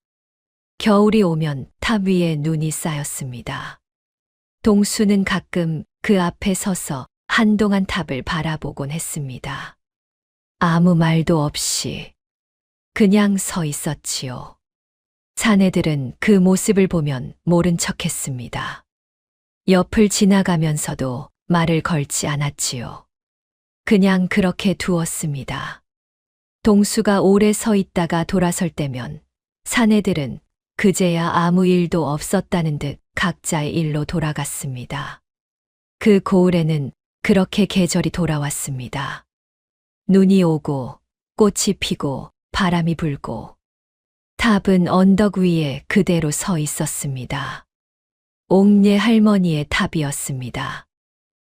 겨울이 오면 탑 위에 눈이 쌓였습니다. 동수는 가끔 그 앞에 서서 한동안 탑을 바라보곤 했습니다. 아무 말도 없이 그냥 서 있었지요. 사내들은 그 모습을 보면 모른 척했습니다. 옆을 지나가면서도 말을 걸지 않았지요. 그냥 그렇게 두었습니다. 동수가 오래 서 있다가 돌아설 때면 사내들은 그제야 아무 일도 없었다는 듯 각자의 일로 돌아갔습니다. 그 고을에는 그렇게 계절이 돌아왔습니다. 눈이 오고 꽃이 피고 바람이 불고 탑은 언덕 위에 그대로 서 있었습니다. 옥례 할머니의 탑이었습니다.